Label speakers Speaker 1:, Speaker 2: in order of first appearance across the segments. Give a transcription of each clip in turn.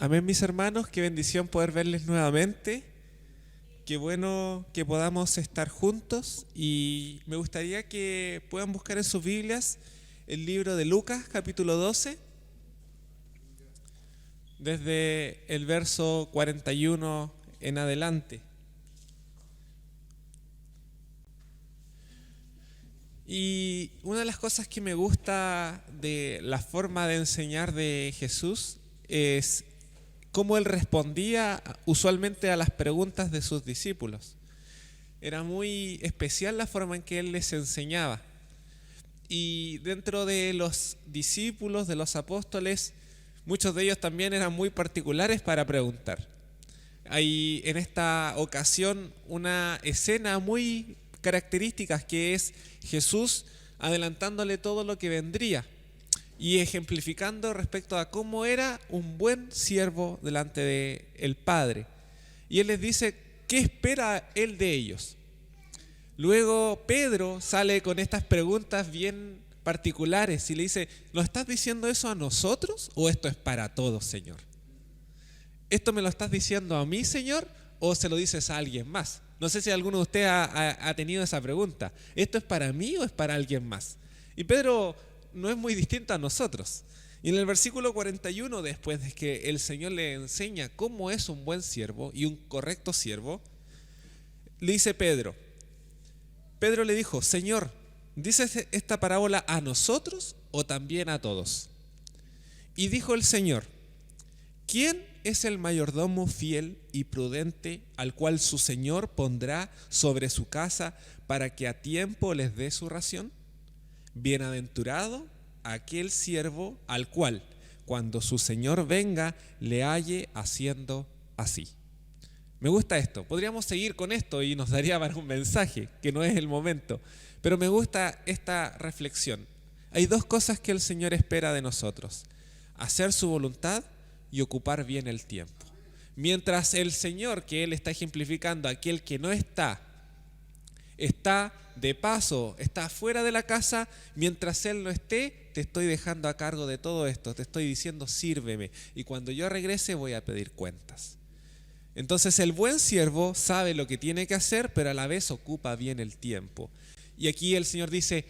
Speaker 1: Amén, mis hermanos, qué bendición poder verles nuevamente. Qué bueno que podamos estar juntos y me gustaría que puedan buscar en sus Biblias el libro de Lucas, capítulo 12, desde el verso 41 en adelante. Y una de las cosas que me gusta de la forma de enseñar de Jesús es cómo él respondía usualmente a las preguntas de sus discípulos. Era muy especial la forma en que él les enseñaba. Y dentro de los discípulos, de los apóstoles, muchos de ellos también eran muy particulares para preguntar. Hay en esta ocasión una escena muy característica que es Jesús adelantándole todo lo que vendría y ejemplificando respecto a cómo era un buen siervo delante del Padre. Y él les dice qué espera él de ellos. Luego Pedro sale con estas preguntas bien particulares y le dice, ¿nos estás diciendo eso a nosotros o esto es para todos, Señor? ¿Esto me lo estás diciendo a mí, Señor, o se lo dices a alguien más? No sé si alguno de ustedes ha tenido esa pregunta. ¿Esto es para mí o es para alguien más? Y Pedro no es muy distinto a nosotros. Y en el versículo 41, después de que el Señor le enseña cómo es un buen siervo y un correcto siervo, le dice Pedro le dijo, Señor, ¿dices esta parábola a nosotros o también a todos? Y dijo el Señor, ¿quién es el mayordomo fiel y prudente al cual su señor pondrá sobre su casa para que a tiempo les dé su ración? Bienaventurado aquel siervo al cual, cuando su señor venga, le halle haciendo así. Me gusta esto. Podríamos seguir con esto y nos daría para un mensaje, que no es el momento. Pero me gusta esta reflexión. Hay dos cosas que el Señor espera de nosotros: hacer su voluntad y ocupar bien el tiempo. Mientras el Señor, que Él está ejemplificando, aquel que no está de paso, está fuera de la casa, mientras Él no esté, te estoy dejando a cargo de todo esto, te estoy diciendo sírveme y cuando yo regrese voy a pedir cuentas. Entonces el buen siervo sabe lo que tiene que hacer, pero a la vez ocupa bien el tiempo. Y aquí el Señor dice,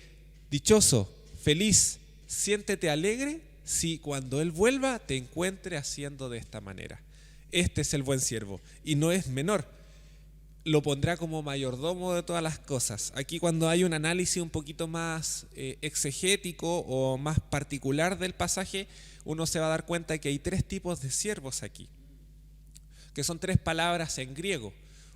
Speaker 1: dichoso, feliz, siéntete alegre si cuando Él vuelva te encuentre haciendo de esta manera. Este es el buen siervo y no es menor. Lo pondrá como mayordomo de todas las cosas. Aquí cuando hay un análisis un poquito más exegético o más particular del pasaje, uno se va a dar cuenta que hay tres tipos de siervos aquí, que son tres palabras en griego.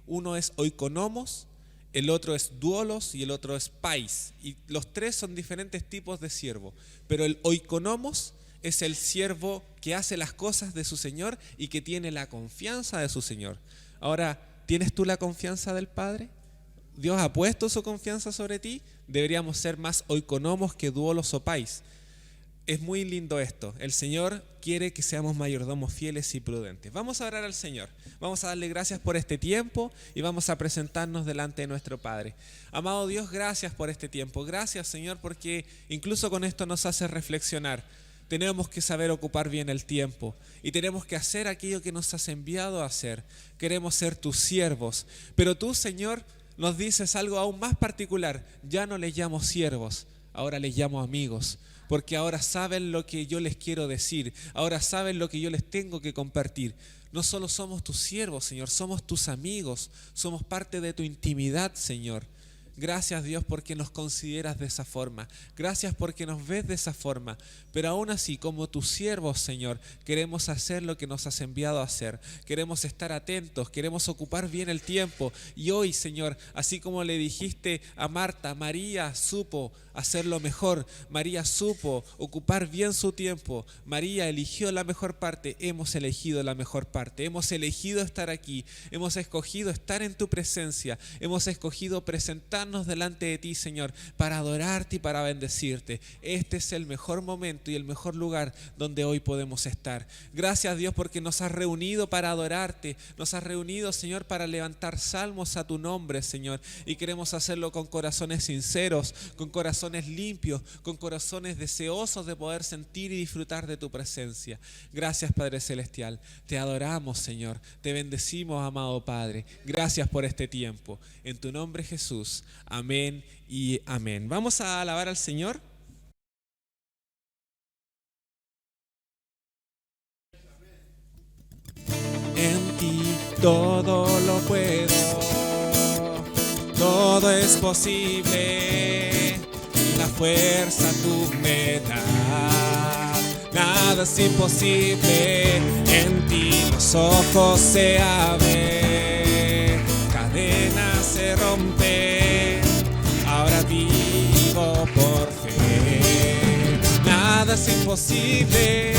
Speaker 1: Uno es oikonomos, el otro es duolos y el otro es pais. Y los tres son diferentes tipos de siervo. Pero el oikonomos es el siervo que hace las cosas de su Señor y que tiene la confianza de su Señor. Ahora, ¿tienes tú la confianza del Padre? ¿Dios ha puesto su confianza sobre ti? Deberíamos ser más oikonomos que duolos o pais. Es muy lindo esto. El Señor quiere que seamos mayordomos fieles y prudentes. Vamos a orar al Señor. Vamos a darle gracias por este tiempo y vamos a presentarnos delante de nuestro Padre. Amado Dios, gracias por este tiempo. Gracias, Señor, porque incluso con esto nos hace reflexionar. Tenemos que saber ocupar bien el tiempo y tenemos que hacer aquello que nos has enviado a hacer. Queremos ser tus siervos, pero tú, Señor, nos dices algo aún más particular. Ya no les llamo siervos, ahora les llamo amigos, porque ahora saben lo que yo les quiero decir, ahora saben lo que yo les tengo que compartir. No solo somos tus siervos, Señor, somos tus amigos, somos parte de tu intimidad, Señor. Gracias, Dios, porque nos consideras de esa forma. Gracias porque nos ves de esa forma. Pero aún así, como tus siervos, Señor, queremos hacer lo que nos has enviado a hacer. Queremos estar atentos, queremos ocupar bien el tiempo. Y hoy, Señor, así como le dijiste a Marta, María supo hacerlo mejor. María supo ocupar bien su tiempo. María eligió la mejor parte. Hemos elegido la mejor parte. Hemos elegido estar aquí. Hemos escogido estar en tu presencia. Hemos escogido presentarnos presentarnos delante de ti, Señor, para adorarte y para bendecirte. Este es el mejor momento y el mejor lugar donde hoy podemos estar. Gracias, Dios, porque nos has reunido para adorarte, nos has reunido, Señor, para levantar salmos a tu nombre, Señor, y queremos hacerlo con corazones sinceros, con corazones limpios, con corazones deseosos de poder sentir y disfrutar de tu presencia. Gracias, Padre Celestial, te adoramos, Señor, te bendecimos, amado Padre. Gracias por este tiempo. En tu nombre, Jesús. Amén y amén. Vamos a alabar al Señor. En ti todo lo puedo, todo es posible, la fuerza tú me das, nada es imposible, en ti los ojos se abren, cadenas se rompen, ahora vivo por fe, nada es imposible.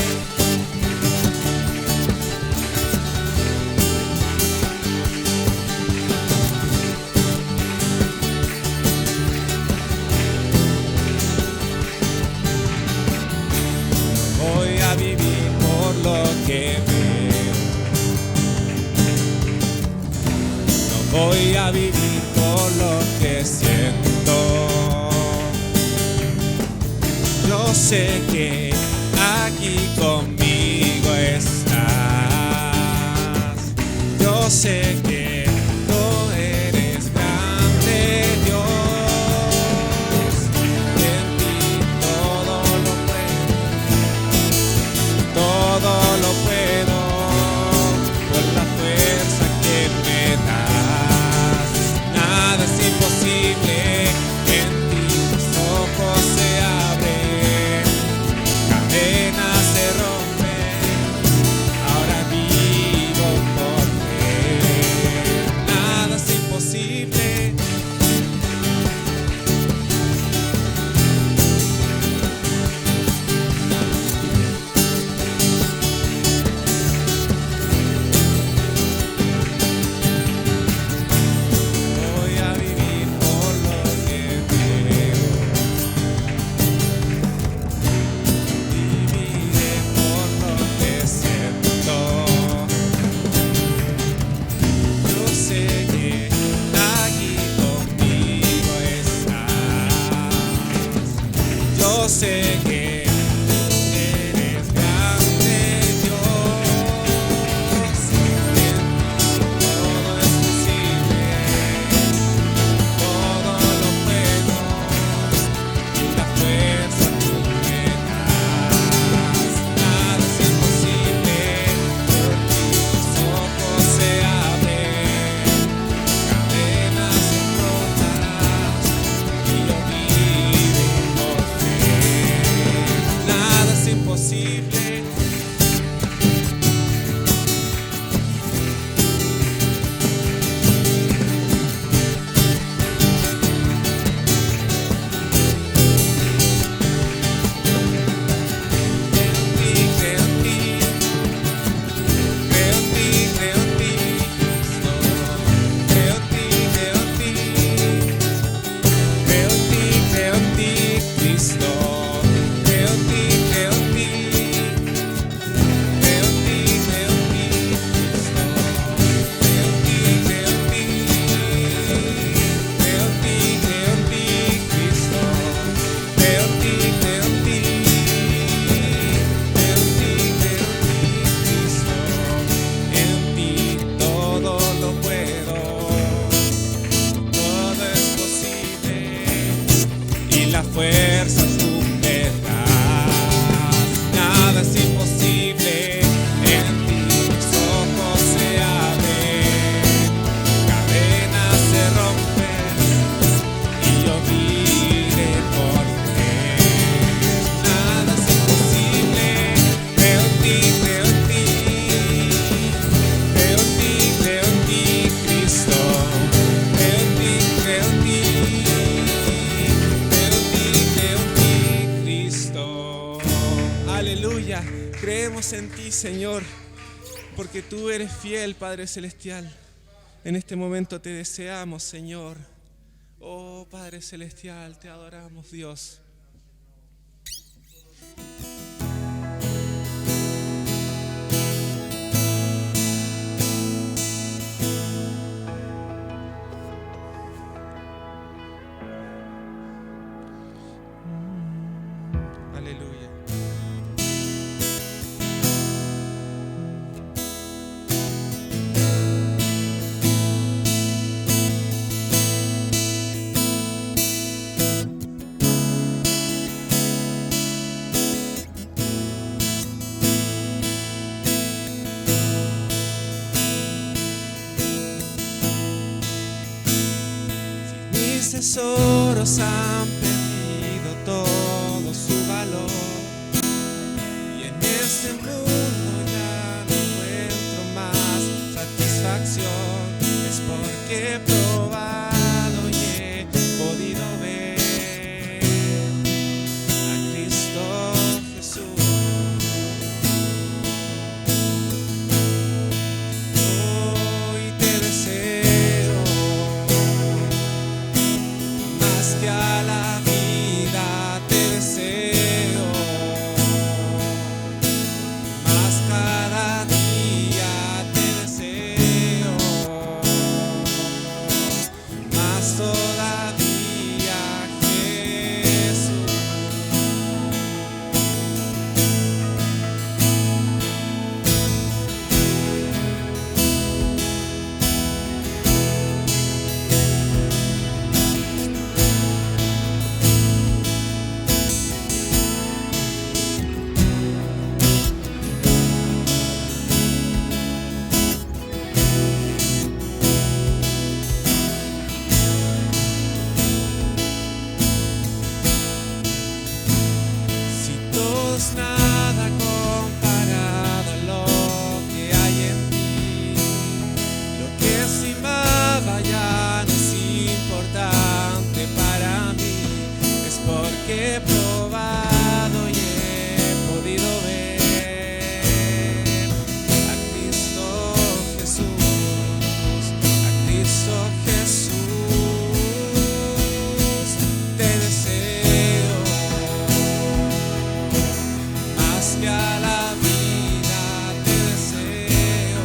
Speaker 1: Voy a vivir por lo que veo, no voy a vivir por lo que siento. Yo sé que aquí conmigo estás, yo sé que tú eres grande, Dios. Todo lo puedo por la fuerza que me das. Nada es imposible, en ti los ojos se abren, cadenas se rompen, ahora vivo por fe. Nada es imposible. Yo sé que eres grande, Dios. En ti todo es posible, todo lo puedo, y la fuerza tú me das. Nada es imposible, por ti los ojos se abren, cadenas se rotas, y yo vivo por fe. Nada es imposible. Creo en ti, creo en ti, creo en ti, creo en ti, creo en ti, creo en ti, creo en ti, Cristo. Creo en ti, creo en ti, creo en ti, creo en ti, Cristo. Creo en ti, creo en ti, creo en ti, creo en ti, Cristo. Creo en ti, creo en ti, creo en ti, creo en ti, Cristo. En ti todo lo puedo, todo es posible, y la fuerza tú me das. Nada es imposible, en ti mis ojos se abren, cadenas se rompen, y yo viviré por fe. Nada es imposible, creo en ti, creo en ti, creo en ti, creo en ti, Cristo. Creo en ti, creo en ti, creo en ti, creo en ti, Cristo. Aleluya, creemos en ti, Señor, porque tú eres fiel, Padre Celestial. En este momento te deseamos, Señor. Oh Padre Celestial, te adoramos, Dios. Aleluya. Mis tesoros han perdido todo su valor y en este mundo ya no encuentro más satisfacción. Es porque he probado y he podido ver a Cristo Jesús. Hoy te deseo más que a la vida, te deseo más cada día, te deseo más todavía, Jesús. Si todo es nada comparado a lo que hay en ti, lo que estimaba ya no es importante para mí. Es porque he probado y he podido ver a Cristo Jesús, a Cristo Jesús. Te deseo más que a la vida, te deseo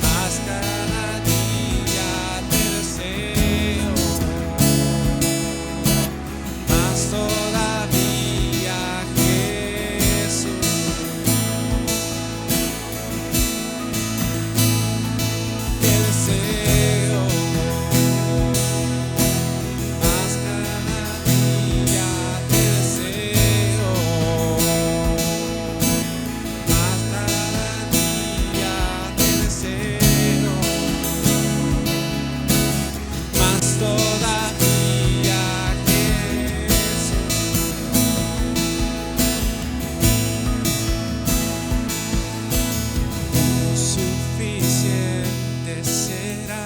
Speaker 1: más cada día, te deseo más todavía, Jesús. Te deseo más cada día, te deseo más cada día, te deseo más todavía, Jesús. Suficiente será,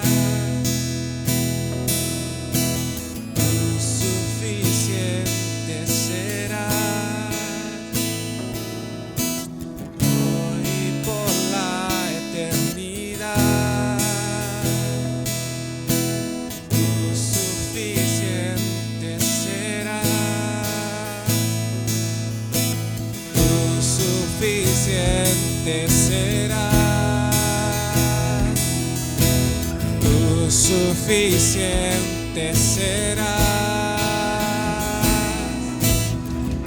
Speaker 1: suficiente será, hoy por la eternidad. Suficiente será, suficiente será, suficiente será,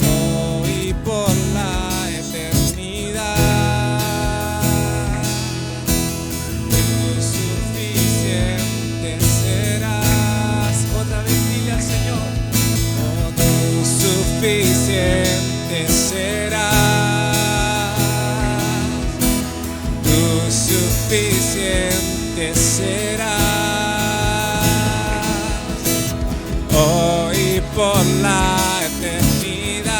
Speaker 1: hoy por la eternidad. Suficiente serás. Otra vez dile al Señor: oh, tú suficiente serás, tú suficiente serás, hoy por la eternidad.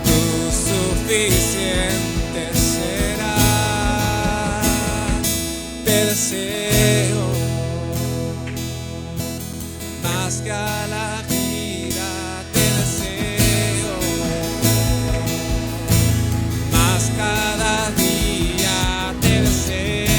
Speaker 1: Tú suficiente serás, te deseo más que a la vida, te deseo más cada día, te deseo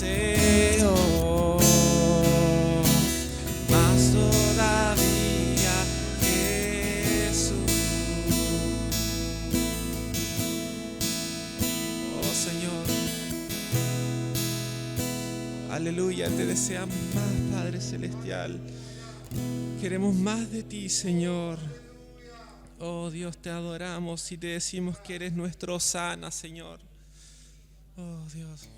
Speaker 1: deseo, más todavía, Jesús. Oh Señor, aleluya, te deseamos más, Padre Celestial. Queremos más de ti, Señor. Oh Dios, te adoramos y te decimos que eres nuestro Hosana, Señor. Oh Dios.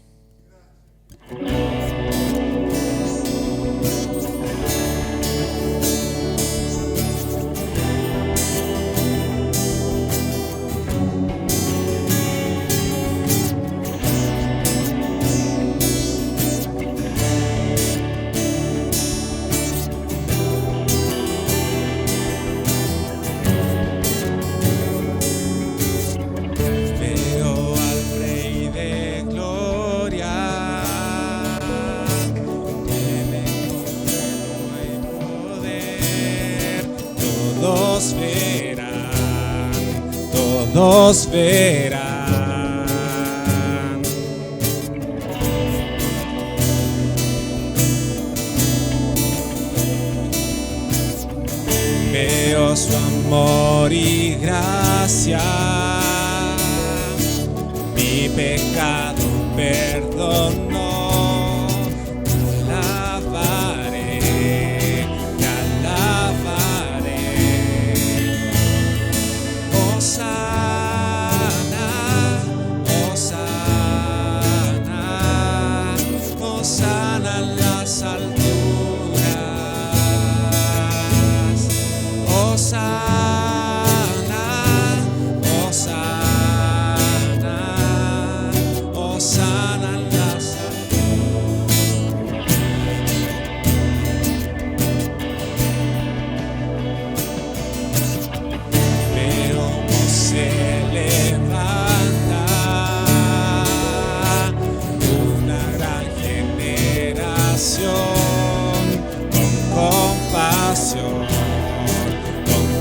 Speaker 1: Todos verán. Veo su amor y gracia, mi pecado perdonó.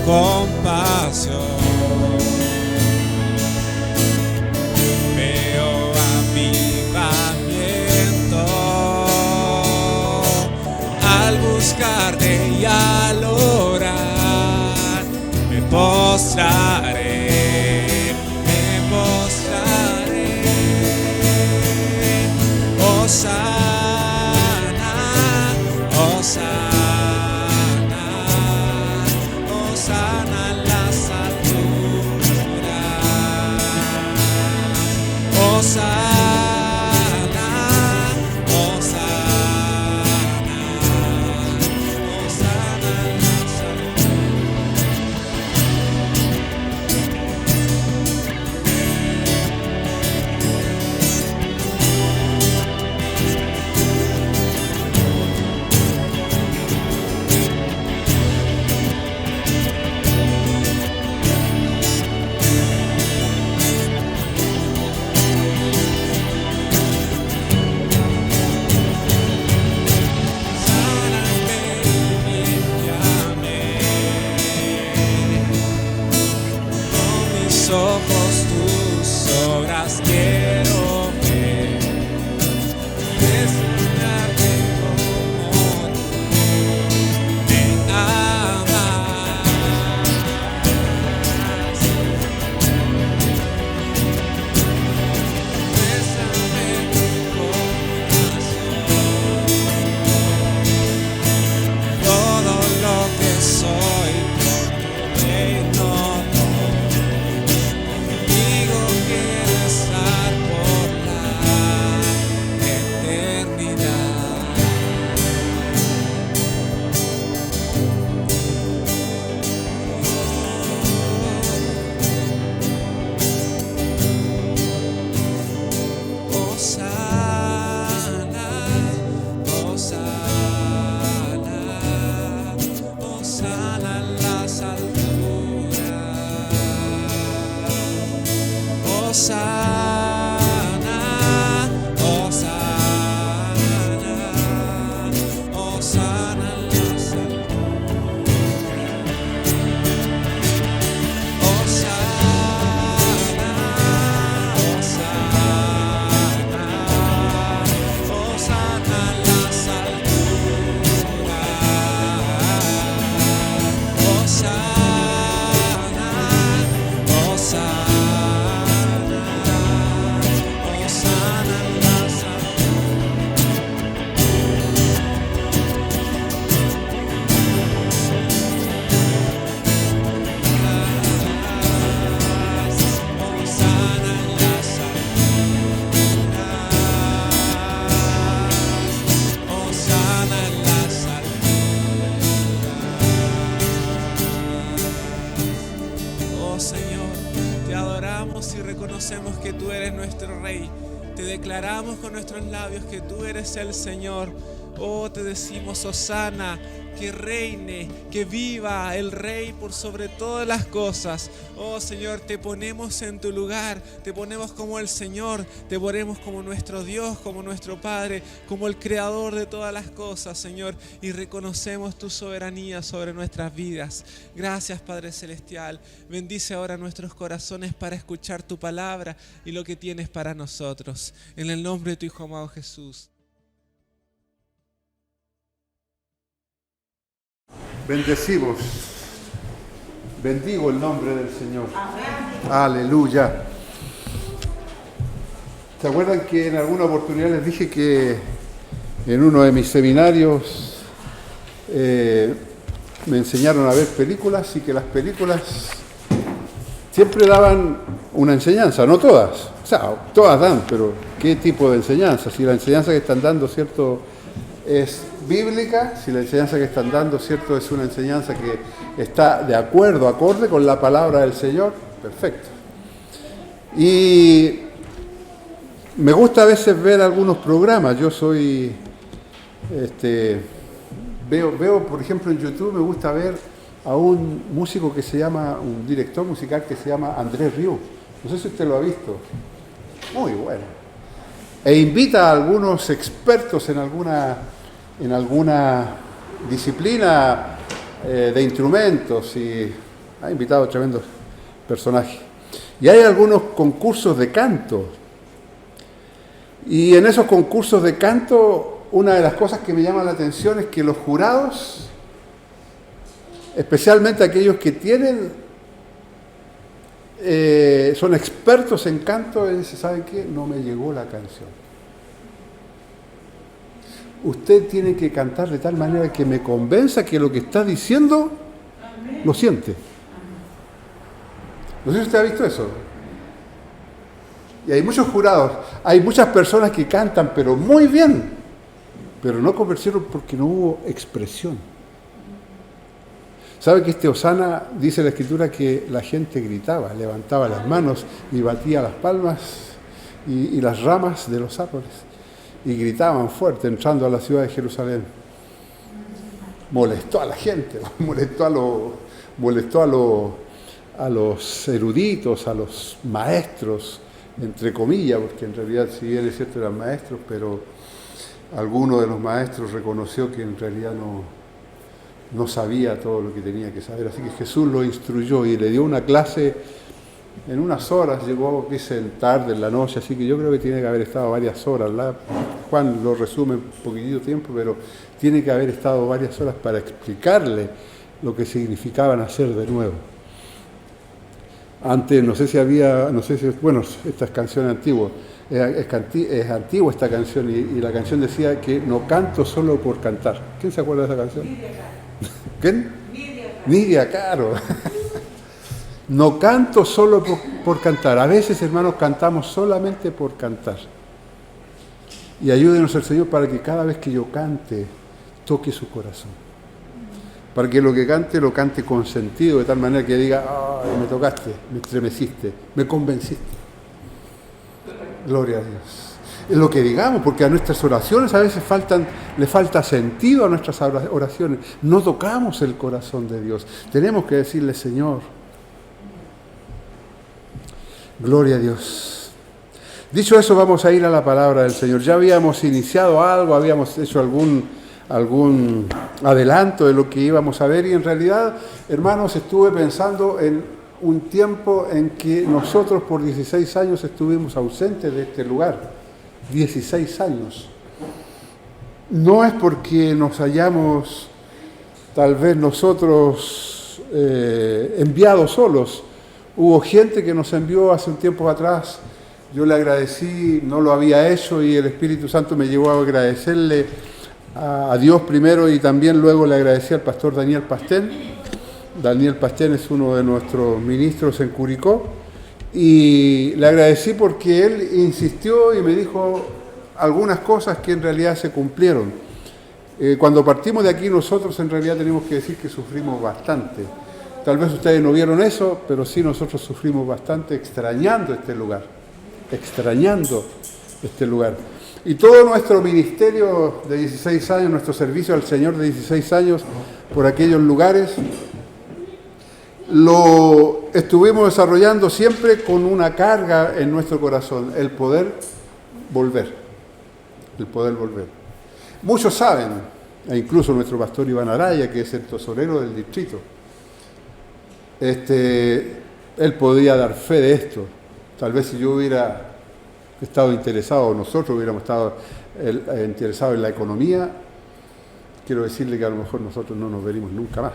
Speaker 1: Compasión, veo avivamiento al buscarte y al orar. Me postraré, Hosana, Hosana, Hosana en las alturas. Hosana, Hosana, Hosana en las ojos tus obras quiero ver, desnudarte como tú me amas. Bésame tu corazón, todo lo que soy por tu reino. Quiero estar por la eternidad. Hosana, Hosana, Hosana en las alturas. Hosana, Hosana, Hosana en las alturas. Hosana, Hosana, declaramos y reconocemos que tú eres nuestro Rey. Te declaramos con nuestros labios que tú eres el Señor. Oh, te decimos hosana, que reine, que viva el Rey por sobre todas las cosas. Oh Señor, te ponemos en tu lugar, te ponemos como el Señor, te ponemos como nuestro Dios, como nuestro Padre, como el Creador de todas las cosas, Señor, y reconocemos tu soberanía sobre nuestras vidas. Gracias, Padre Celestial. Bendice ahora nuestros corazones para escuchar tu palabra y lo que tienes para nosotros. En el nombre de tu Hijo amado Jesús.
Speaker 2: Bendecimos, bendigo el nombre del Señor. Amén. Aleluya. ¿Se acuerdan que en alguna oportunidad les dije que en uno de mis seminarios me enseñaron a ver películas y que las películas siempre daban una enseñanza, no todas, o sea, todas dan, pero ¿qué tipo de enseñanza? Si la enseñanza que están dando, ¿cierto?, es bíblica, si la enseñanza que están dando, ¿cierto?, es una enseñanza que está de acuerdo, acorde con la palabra del Señor, perfecto. Y me gusta a veces ver algunos programas. Yo soy, veo, por ejemplo, en YouTube me gusta ver a un músico que se llama, un director musical que se llama Andrés Rieu. No sé si usted lo ha visto. Muy bueno. E invita a algunos expertos en alguna disciplina de instrumentos y ha invitado a tremendos personajes. Y hay algunos concursos de canto. Y en esos concursos de canto, una de las cosas que me llama la atención es que los jurados, especialmente aquellos que son expertos en canto, dicen, ¿saben qué? No me llegó la canción. Usted tiene que cantar de tal manera que me convenza que lo que está diciendo lo siente. No sé si usted ha visto eso. Y hay muchos jurados, hay muchas personas que cantan, pero muy bien, pero no convencieron porque no hubo expresión. ¿Sabe que hosana, dice la Escritura, que la gente gritaba, levantaba las manos y batía las palmas y las ramas de los árboles? Y gritaban fuerte entrando a la ciudad de Jerusalén. Molestó a la gente, molestó a los eruditos, a los maestros, entre comillas, porque en realidad, si bien es cierto, eran maestros, pero alguno de los maestros reconoció que en realidad no sabía todo lo que tenía que saber. Así que Jesús lo instruyó y le dio una clase en unas horas. Llegó, dicen, tarde en la noche, así que yo creo que tiene que haber estado varias horas. Juan lo resume en poquitito tiempo, pero tiene que haber estado varias horas para explicarle lo que significaba nacer de nuevo. Antes, bueno, esta es canción antigua, es antigua esta canción y la canción decía que no canto solo por cantar. ¿Quién se acuerda de esa canción? ¿Quién? Nidia Caro. No canto solo por cantar. A veces, hermanos, cantamos solamente por cantar. Y ayúdenos el Señor para que cada vez que yo cante, toque su corazón. Para que lo que cante, lo cante con sentido, de tal manera que diga, ¡ay, me tocaste, me estremeciste, me convenciste! Gloria a Dios. Es lo que digamos, porque a nuestras oraciones a veces le falta sentido a nuestras oraciones. No tocamos el corazón de Dios. Tenemos que decirle, Señor, gloria a Dios. Dicho eso, vamos a ir a la palabra del Señor. Ya habíamos iniciado algo, habíamos hecho algún adelanto de lo que íbamos a ver y en realidad, hermanos, estuve pensando en un tiempo en que nosotros por 16 años estuvimos ausentes de este lugar. 16 años. No es porque nos hayamos, tal vez nosotros, enviado solos. Hubo gente que nos envió hace un tiempo atrás. Yo le agradecí, no lo había hecho y el Espíritu Santo me llevó a agradecerle a Dios primero y también luego le agradecí al pastor Daniel Pastén. Daniel Pastén es uno de nuestros ministros en Curicó y le agradecí porque él insistió y me dijo algunas cosas que en realidad se cumplieron. Cuando partimos de aquí nosotros en realidad tenemos que decir que sufrimos bastante. Tal vez ustedes no vieron eso, pero sí nosotros sufrimos bastante extrañando este lugar. Y todo nuestro ministerio de 16 años, nuestro servicio al Señor de 16 años por aquellos lugares, lo estuvimos desarrollando siempre con una carga en nuestro corazón, el poder volver. Muchos saben, e incluso nuestro pastor Iván Araya, que es el tesorero del distrito, él podía dar fe de esto. Tal vez si yo hubiera estado interesado, nosotros hubiéramos estado interesados en la economía, quiero decirle que a lo mejor nosotros no nos veríamos nunca más.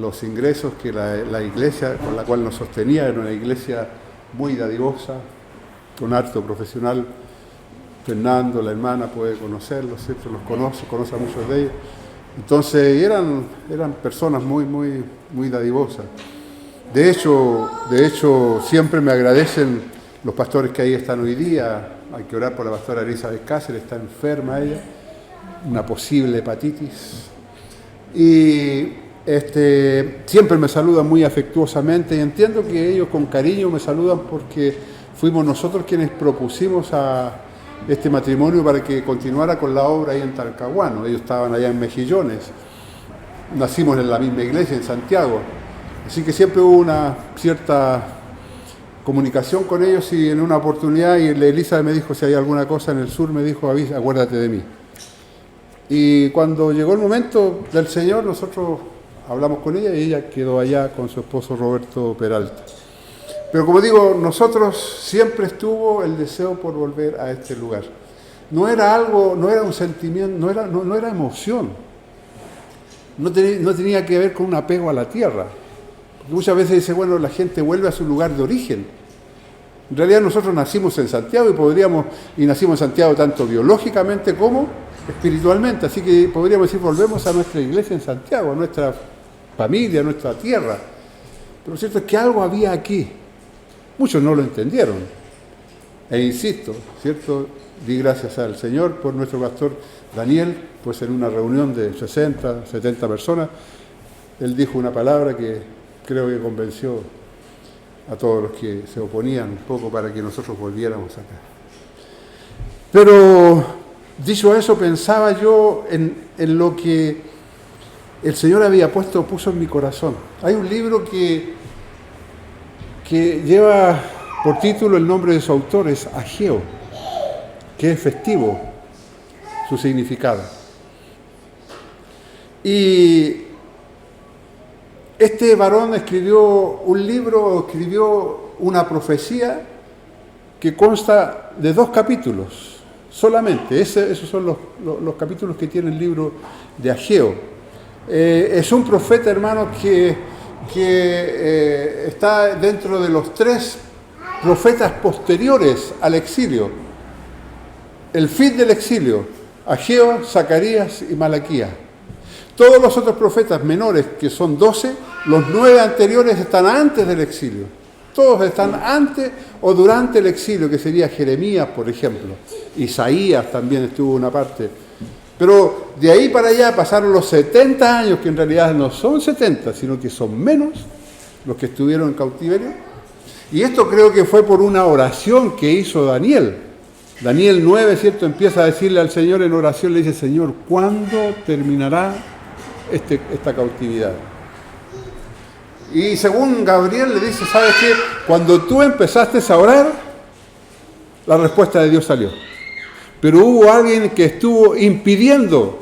Speaker 2: Los ingresos que la iglesia con la cual nos sostenía era una iglesia muy dadivosa, con harto profesional. Fernando, la hermana, puede conocerlos, ¿cierto? Los conoce a muchos de ellos. Entonces eran personas muy dadivosas. De hecho, siempre me agradecen los pastores que ahí están hoy día. Hay que orar por la pastora Elizabeth Cáceres, está enferma ella, una posible hepatitis. Y siempre me saludan muy afectuosamente y entiendo que ellos con cariño me saludan porque fuimos nosotros quienes propusimos a este matrimonio para que continuara con la obra ahí en Talcahuano. Ellos estaban allá en Mejillones. Nacimos en la misma iglesia en Santiago. Así que siempre hubo una cierta comunicación con ellos y en una oportunidad, y Elisa me dijo, si hay alguna cosa en el sur, me dijo, avisa, acuérdate de mí. Y cuando llegó el momento del Señor, nosotros hablamos con ella y ella quedó allá con su esposo Roberto Peralta. Pero como digo, nosotros siempre estuvo el deseo por volver a este lugar. No era un sentimiento, no era emoción. No tenía que ver con un apego a la tierra. Porque muchas veces dice, bueno, la gente vuelve a su lugar de origen. En realidad nosotros nacimos en Santiago y nacimos en Santiago tanto biológicamente como espiritualmente. Así que podríamos decir, volvemos a nuestra iglesia en Santiago, a nuestra familia, a nuestra tierra. Pero lo cierto es que algo había aquí. Muchos no lo entendieron. E insisto, ¿cierto? Di gracias al Señor por nuestro pastor Daniel, pues en una reunión de 60, 70 personas, él dijo una palabra que creo que convenció a todos los que se oponían un poco para que nosotros volviéramos acá. Pero, dicho eso, pensaba yo en lo que el Señor puso en mi corazón. Hay un libro que lleva por título el nombre de su autor, es Ageo, que es festivo su significado. Y este varón escribió una profecía que consta de 2 capítulos solamente. Esos son los capítulos que tiene el libro de Ageo. Es un profeta, hermano, que está dentro de los 3 profetas posteriores al exilio. El fin del exilio, Ageo, Zacarías y Malaquías. Todos los otros profetas menores, que son 12, los 9 anteriores están antes del exilio. Todos están antes o durante el exilio, que sería Jeremías, por ejemplo. Isaías también estuvo una parte. Pero de ahí para allá pasaron los 70 años, que en realidad no son 70, sino que son menos los que estuvieron en cautiverio. Y esto creo que fue por una oración que hizo Daniel. Daniel 9, ¿cierto? Empieza a decirle al Señor en oración, le dice, Señor, ¿cuándo terminará esta cautividad? Y según Gabriel le dice, ¿sabes qué? Cuando tú empezaste a orar, la respuesta de Dios salió. Pero hubo alguien que estuvo impidiendo.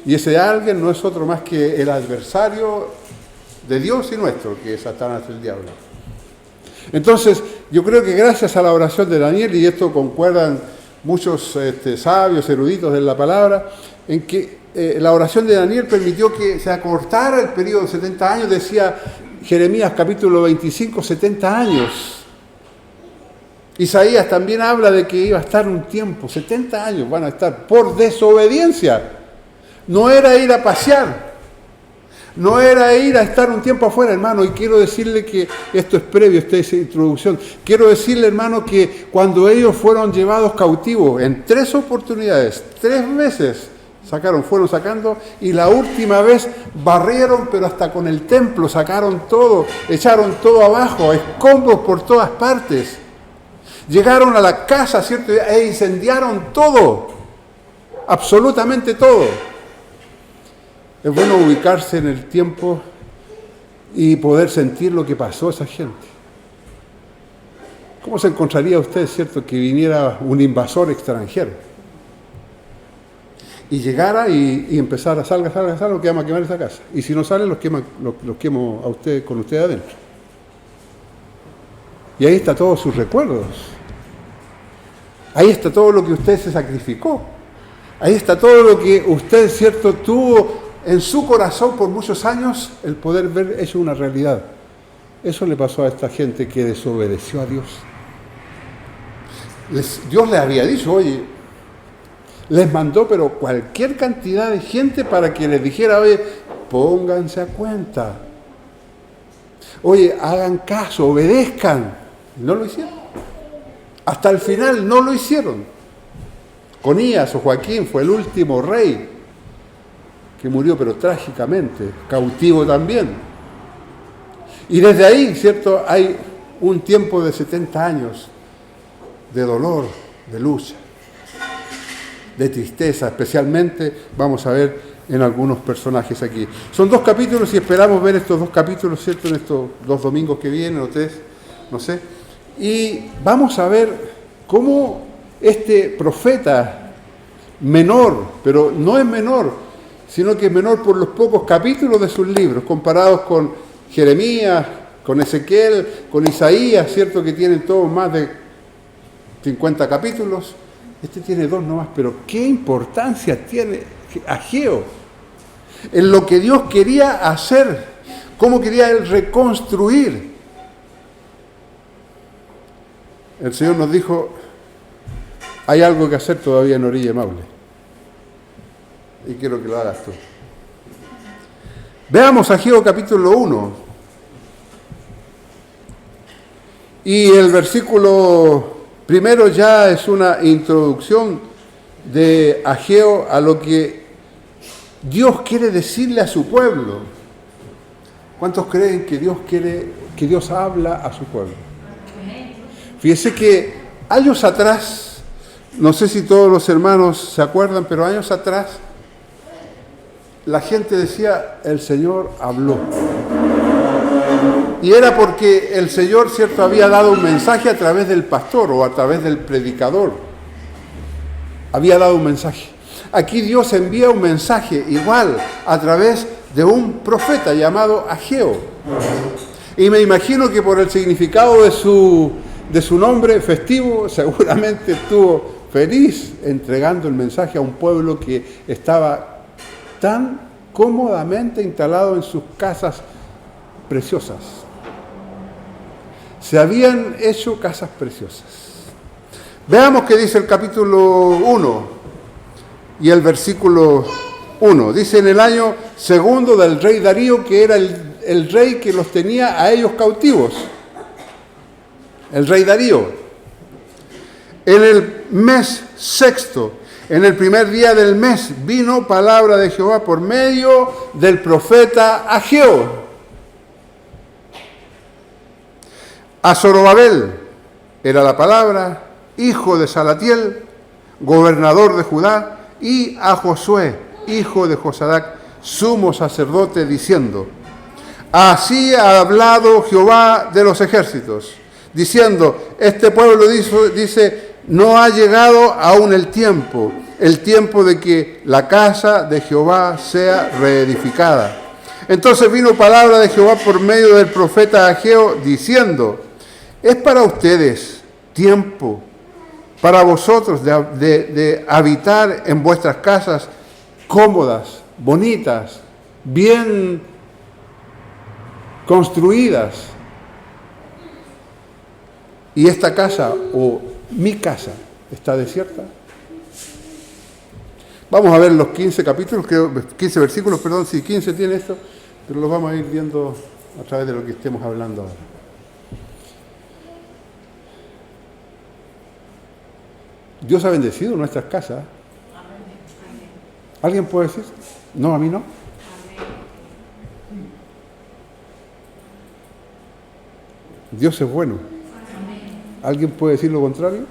Speaker 2: Y ese alguien no es otro más que el adversario de Dios y nuestro, que es Satanás, el diablo. Entonces, yo creo que gracias a la oración de Daniel, y esto concuerdan muchos sabios, eruditos de la palabra, en que la oración de Daniel permitió que se acortara el periodo de 70 años, decía Jeremías capítulo 25, 70 años. Isaías también habla de que iba a estar un tiempo, 70 años van a estar por desobediencia. No era ir a pasear, no era ir a estar un tiempo afuera, hermano. Y quiero decirle que esto es previo, esta es introducción. Quiero decirle, hermano, que cuando ellos fueron llevados cautivos en 3 oportunidades, 3 veces Fueron sacando, y la última vez barrieron, pero hasta con el templo sacaron todo, echaron todo abajo, escombros por todas partes. Llegaron a la casa, ¿cierto? E incendiaron todo, absolutamente todo. Es bueno ubicarse en el tiempo y poder sentir lo que pasó a esa gente. ¿Cómo se encontraría usted, cierto, que viniera un invasor extranjero y llegara y empezara, salga, que vamos a quemar esa casa? Y si no sale, los quemo a usted, con usted adentro. Y ahí está todos sus recuerdos. Ahí está todo lo que usted se sacrificó. Ahí está todo lo que usted, cierto, tuvo en su corazón por muchos años, el poder ver hecho una realidad. Eso le pasó a esta gente que desobedeció a Dios. Dios les había dicho, oye, les mandó pero cualquier cantidad de gente para que les dijera, oye, pónganse a cuenta. Oye, hagan caso, obedezcan. No lo hicieron. Hasta el final no lo hicieron. Conías o Joaquín fue el último rey que murió, pero trágicamente, cautivo también. Y desde ahí, ¿cierto?, hay un tiempo de 70 años de dolor, de lucha, de tristeza, especialmente vamos a ver en algunos personajes aquí. Son 2 capítulos y esperamos ver estos 2 capítulos, ¿cierto?, en estos 2 domingos que vienen, o 3, no sé. Y vamos a ver cómo este profeta menor, pero no es menor, sino que es menor por los pocos capítulos de sus libros, comparados con Jeremías, con Ezequiel, con Isaías, ¿cierto?, que tienen todos más de 50 capítulos. Este tiene 2 nomás, pero qué importancia tiene Ageo en lo que Dios quería hacer, cómo quería Él reconstruir. El Señor nos dijo, hay algo que hacer todavía en Orilla de Maule, y quiero que lo hagas tú. Veamos Ageo capítulo 1, y el versículo primero ya es una introducción de Ageo a lo que Dios quiere decirle a su pueblo. ¿Cuántos creen que Dios habla a su pueblo? Fíjese que años atrás, no sé si todos los hermanos se acuerdan, pero años atrás la gente decía, el Señor habló. Y era porque el Señor, ¿cierto?, había dado un mensaje a través del pastor o a través del predicador. Había dado un mensaje. Aquí Dios envía un mensaje igual a través de un profeta llamado Ageo. Y me imagino que por el significado de su nombre festivo, seguramente estuvo feliz entregando el mensaje a un pueblo que estaba tan cómodamente instalado en sus casas preciosas. Se habían hecho casas preciosas. Veamos qué dice el capítulo 1 y el versículo 1. Dice, en el año segundo del rey Darío, que era el rey que los tenía a ellos cautivos. El rey Darío. En el mes sexto, en el primer día del mes, vino palabra de Jehová por medio del profeta Ageo a Zorobabel, era la palabra, hijo de Salatiel, gobernador de Judá, y a Josué, hijo de Josadac, sumo sacerdote, diciendo, así ha hablado Jehová de los ejércitos, diciendo, este pueblo dice, no ha llegado aún el tiempo de que la casa de Jehová sea reedificada. Entonces vino palabra de Jehová por medio del profeta Ageo, diciendo, es para ustedes tiempo, para vosotros de habitar en vuestras casas cómodas, bonitas, bien construidas. Y esta casa, o mi casa, está desierta. Vamos a ver los 15 capítulos, 15 versículos, perdón, si 15 tiene esto, pero los vamos a ir viendo a través de lo que estemos hablando ahora. Dios ha bendecido nuestras casas. ¿Alguien puede decir? No, a mí no. Dios es bueno. ¿Alguien puede decir lo contrario?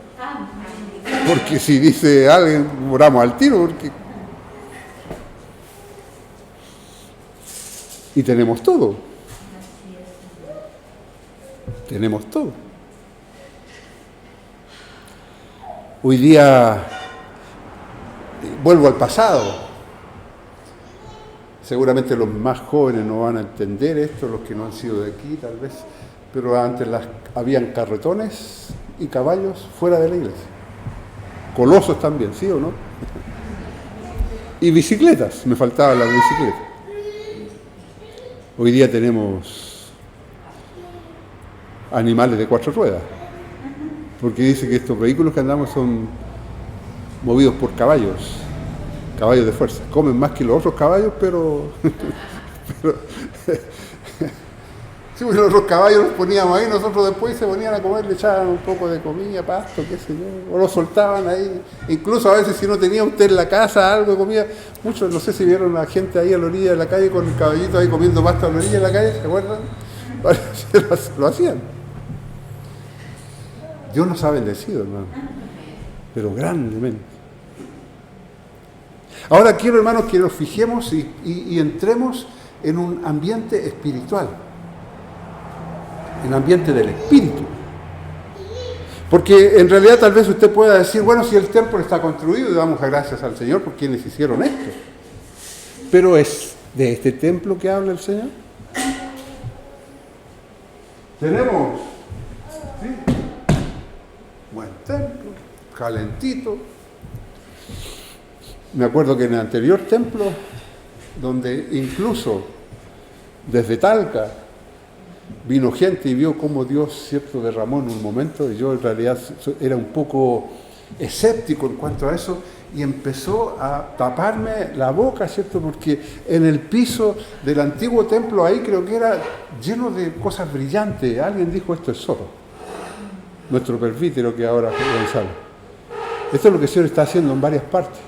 Speaker 2: Porque si dice alguien, oramos al tiro. Y tenemos todo. Tenemos todo. Hoy día, vuelvo al pasado. Seguramente los más jóvenes no van a entender esto, los que no han sido de aquí tal vez, pero antes habían carretones y caballos fuera de la iglesia. Colosos también, ¿sí o no? Y bicicletas, me faltaban las bicicletas. Hoy día tenemos animales de 4 ruedas, porque dice que estos vehículos que andamos son movidos por caballos de fuerza. Comen más que los otros caballos, pero si los otros caballos los poníamos ahí, nosotros después se ponían a comer, le echaban un poco de comida, pasto, qué sé yo, o lo soltaban ahí. Incluso a veces si no tenía usted en la casa algo de comida, muchos, no sé si vieron a la gente ahí a la orilla de la calle con el caballito ahí comiendo pasto a la orilla de la calle, ¿se acuerdan? Lo hacían. Dios nos ha bendecido, hermano, pero grandemente. Ahora quiero, hermanos, que nos fijemos y entremos en un ambiente espiritual, en el ambiente del espíritu. Porque en realidad tal vez usted pueda decir, bueno, si el templo está construido y damos gracias al Señor por quienes hicieron esto. Pero ¿es de este templo que habla el Señor? Tenemos, ¿sí?, buen templo, calentito. Me acuerdo que en el anterior templo, donde incluso desde Talca vino gente y vio cómo Dios, cierto, derramó en un momento, y yo en realidad era un poco escéptico en cuanto a eso, y empezó a taparme la boca, cierto, porque en el piso del antiguo templo ahí creo que era lleno de cosas brillantes. Alguien dijo, esto es oro. Nuestro presbítero que ahora es Gonzalo. Esto es lo que el Señor está haciendo en varias partes.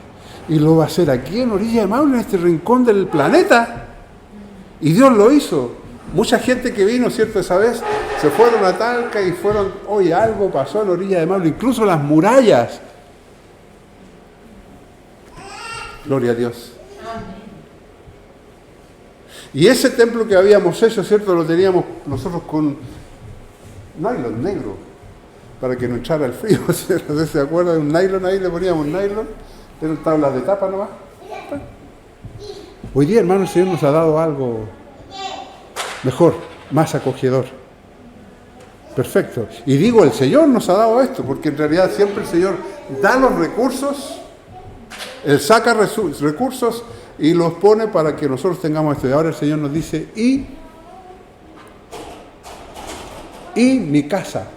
Speaker 2: Y lo va a hacer aquí en Orilla de Maule, en este rincón del planeta. Y Dios lo hizo. Mucha gente que vino, ¿cierto?, esa vez, se fueron a Talca y fueron, oye, algo pasó en Orilla de Maule, incluso las murallas. Gloria a Dios. Y ese templo que habíamos hecho, ¿cierto?, lo teníamos nosotros con nylon negro, para que no echara el frío. No sé si se acuerdan de un nylon ahí, le poníamos nylon. Eran tablas de tapa nomás. Hoy día, hermano, el Señor nos ha dado algo mejor, más acogedor. Perfecto. Y digo, el Señor nos ha dado esto, porque en realidad siempre el Señor da los recursos, Él saca recursos y los pone para que nosotros tengamos esto. Y ahora el Señor nos dice, y mi casa.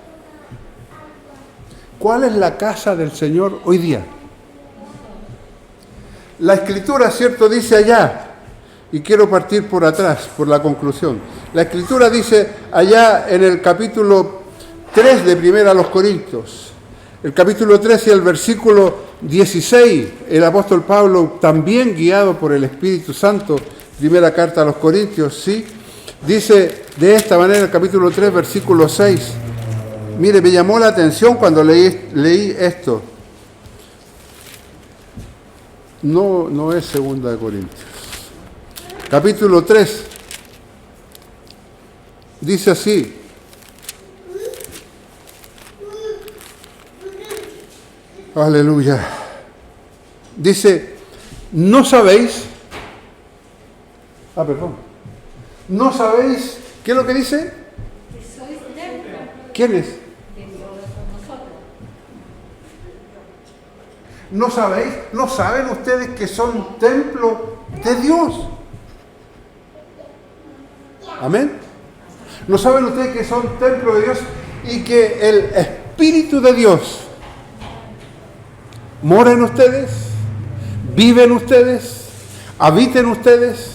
Speaker 2: ¿Cuál es la casa del Señor hoy día? La Escritura, ¿cierto?, dice allá, y quiero partir por atrás, por la conclusión. La Escritura dice allá en el capítulo 3 de Primera a los Corintios, el capítulo 3 y el versículo 16, el apóstol Pablo, también guiado por el Espíritu Santo, primera carta a los Corintios, ¿sí?, dice de esta manera el capítulo 3, versículo 6. Mire, me llamó la atención cuando leí esto. No es segunda de Corintios. Capítulo 3. Dice así. Aleluya. Dice, ¿no sabéis? Perdón. ¿No sabéis? ¿Qué es lo que dice?
Speaker 3: Que sois templo.
Speaker 2: ¿Quién es?
Speaker 3: De Dios con nosotros.
Speaker 2: ¿No sabéis? ¿No saben ustedes que son templo de Dios? Amén. ¿No saben ustedes que son templo de Dios y que el Espíritu de Dios mora en ustedes, vive en ustedes, habita en ustedes?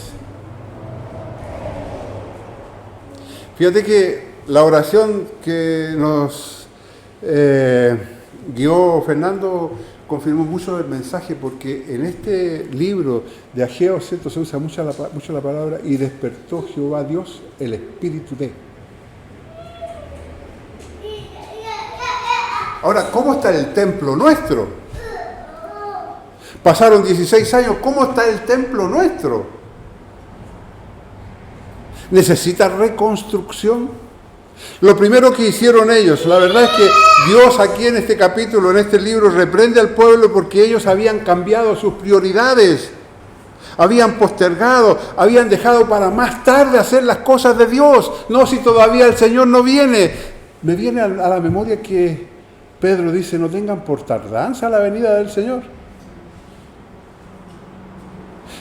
Speaker 2: Fíjate que la oración que nos guió Fernando confirmó mucho el mensaje, porque en este libro de Ageo, ¿cierto?, se usa mucho la palabra y despertó Jehová Dios el espíritu de. Ahora, ¿cómo está el templo nuestro? Pasaron 16 años, ¿cómo está el templo nuestro? ¿Necesita reconstrucción? Lo primero que hicieron ellos, la verdad es que Dios aquí en este capítulo, en este libro, reprende al pueblo porque ellos habían cambiado sus prioridades, habían postergado, habían dejado para más tarde hacer las cosas de Dios. No, si todavía el Señor no viene. Me viene a la memoria que Pedro dice, no tengan por tardanza la venida del Señor.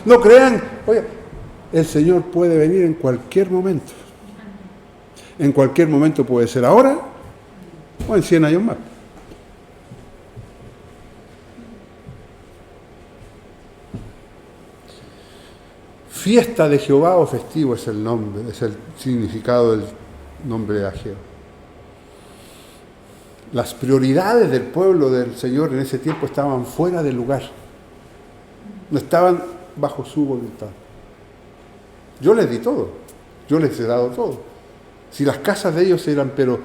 Speaker 2: No crean, oye, el Señor puede venir en cualquier momento. En cualquier momento, puede ser ahora o en 100 años más. Fiesta de Jehová o festivo es el nombre, es el significado del nombre de Ageo. Las prioridades del pueblo del Señor en ese tiempo estaban fuera del lugar. No estaban bajo su voluntad. Yo les di todo. Yo les he dado todo. Si las casas de ellos eran, pero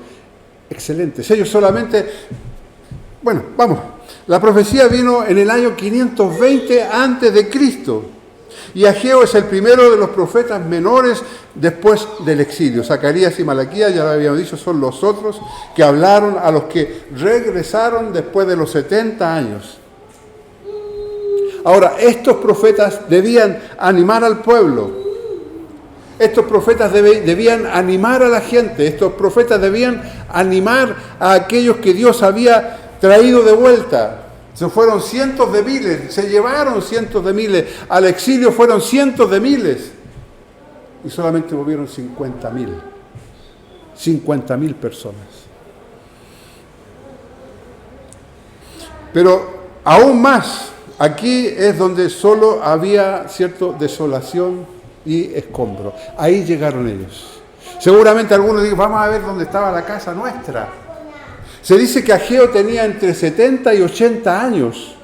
Speaker 2: excelentes. Ellos solamente... Bueno, vamos. La profecía vino en el año 520 antes de Cristo. Y Ageo es el primero de los profetas menores después del exilio. Zacarías y Malaquías, ya lo habíamos dicho, son los otros que hablaron a los que regresaron después de los 70 años. Ahora, estos profetas debían animar al pueblo. Estos profetas debían animar a la gente. Estos profetas debían animar a aquellos que Dios había traído de vuelta. Se fueron cientos de miles, se llevaron cientos de miles. Al exilio fueron cientos de miles. Y solamente volvieron 50.000. 50.000 personas. Pero aún más, aquí es donde solo había cierta desolación y escombro. Ahí llegaron ellos. Seguramente algunos digan, vamos a ver dónde estaba la casa nuestra. Se dice que Ageo tenía entre 70 y 80 años.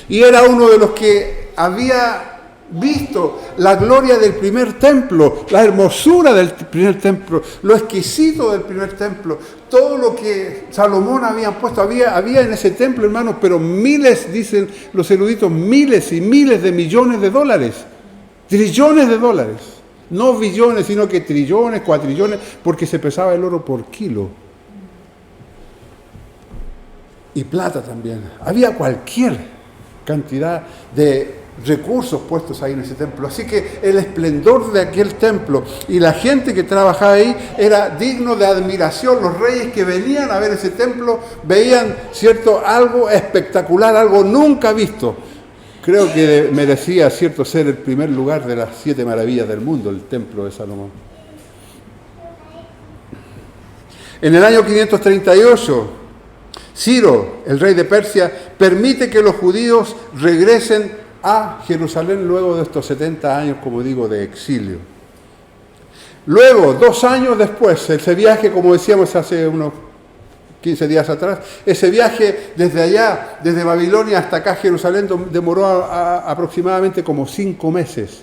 Speaker 2: Y era uno de los que había visto la gloria del primer templo, la hermosura del primer templo, lo exquisito del primer templo, todo lo que Salomón había puesto. Había en ese templo, hermanos, pero miles, dicen los eruditos, miles y miles de millones de dólares. Trillones de dólares, no billones, sino que trillones, cuatrillones, porque se pesaba el oro por kilo. Y plata también. Había cualquier cantidad de recursos puestos ahí en ese templo. Así que el esplendor de aquel templo y la gente que trabajaba ahí era digno de admiración. Los reyes que venían a ver ese templo veían, cierto, algo espectacular, algo nunca visto. Creo que merecía, cierto, ser el primer lugar de las 7 maravillas del mundo, el templo de Salomón. En el año 538, Ciro, el rey de Persia, permite que los judíos regresen a Jerusalén luego de estos 70 años, como digo, de exilio. Luego, 2 años después, ese viaje, como decíamos hace unos 15 días atrás, ese viaje desde allá, desde Babilonia hasta acá, Jerusalén, demoró aproximadamente como 5 meses.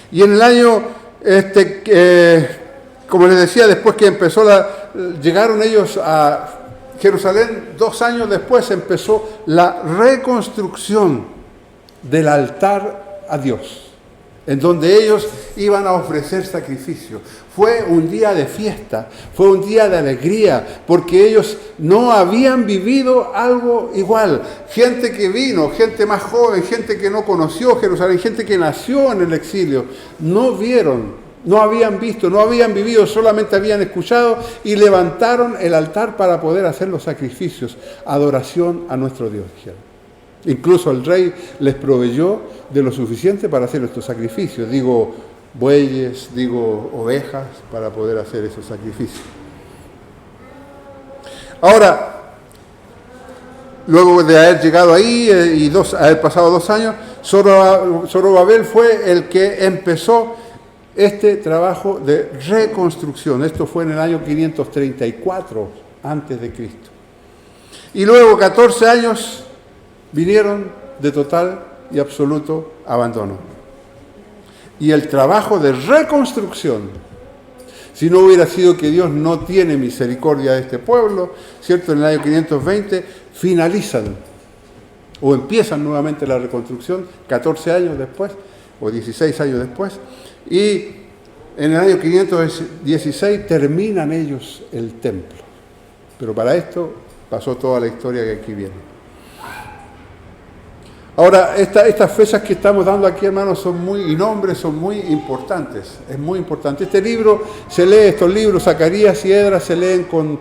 Speaker 2: Y en el año, como les decía, después que llegaron ellos a Jerusalén, 2 años después empezó la reconstrucción del altar a Dios, en donde ellos iban a ofrecer sacrificio. Fue un día de fiesta, fue un día de alegría, porque ellos no habían vivido algo igual. Gente que vino, gente más joven, gente que no conoció Jerusalén, gente que nació en el exilio, no vieron, no habían visto, no habían vivido, solamente habían escuchado y levantaron el altar para poder hacer los sacrificios, adoración a nuestro Dios, dijeron. Incluso el rey les proveyó de lo suficiente para hacer estos sacrificios, digo bueyes, digo ovejas, para poder hacer esos sacrificios. Ahora, luego de haber llegado ahí y haber pasado 2 años, Zorobabel fue el que empezó este trabajo de reconstrucción. Esto fue en el año 534 antes de Cristo. Y luego 14 años vinieron de total y absoluto abandono. Y el trabajo de reconstrucción, si no hubiera sido que Dios no tiene misericordia de este pueblo, ¿cierto? En el año 520 finalizan o empiezan nuevamente la reconstrucción 14 años después o 16 años después, y en el año 516 terminan ellos el templo. Pero para esto pasó toda la historia que aquí viene. Ahora, estas fechas que estamos dando aquí, hermanos, y nombres son muy importantes. Es muy importante. Este libro se lee, estos libros, Zacarías y Esdras se leen con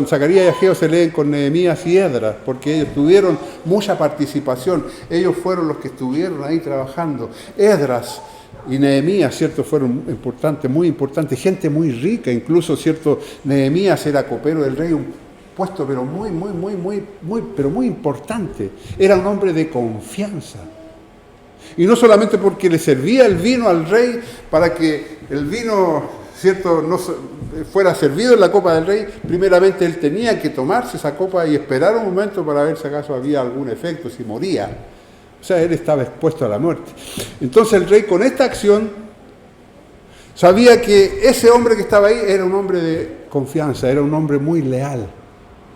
Speaker 2: Zacarías y Ageo se leen con Nehemías y Esdras, porque ellos tuvieron mucha participación. Ellos fueron los que estuvieron ahí trabajando. Esdras y Nehemías, ¿cierto? Fueron importantes, muy importantes, gente muy rica, incluso, ¿cierto? Nehemías era copero del rey, un puesto pero muy importante. Era un hombre de confianza. Y no solamente porque le servía el vino al rey para que el vino, ¿cierto?, no fuera servido en la copa del rey, primeramente él tenía que tomarse esa copa y esperar un momento para ver si acaso había algún efecto, si moría. O sea, él estaba expuesto a la muerte. Entonces el rey, con esta acción, sabía que ese hombre que estaba ahí era un hombre de confianza, era un hombre muy leal.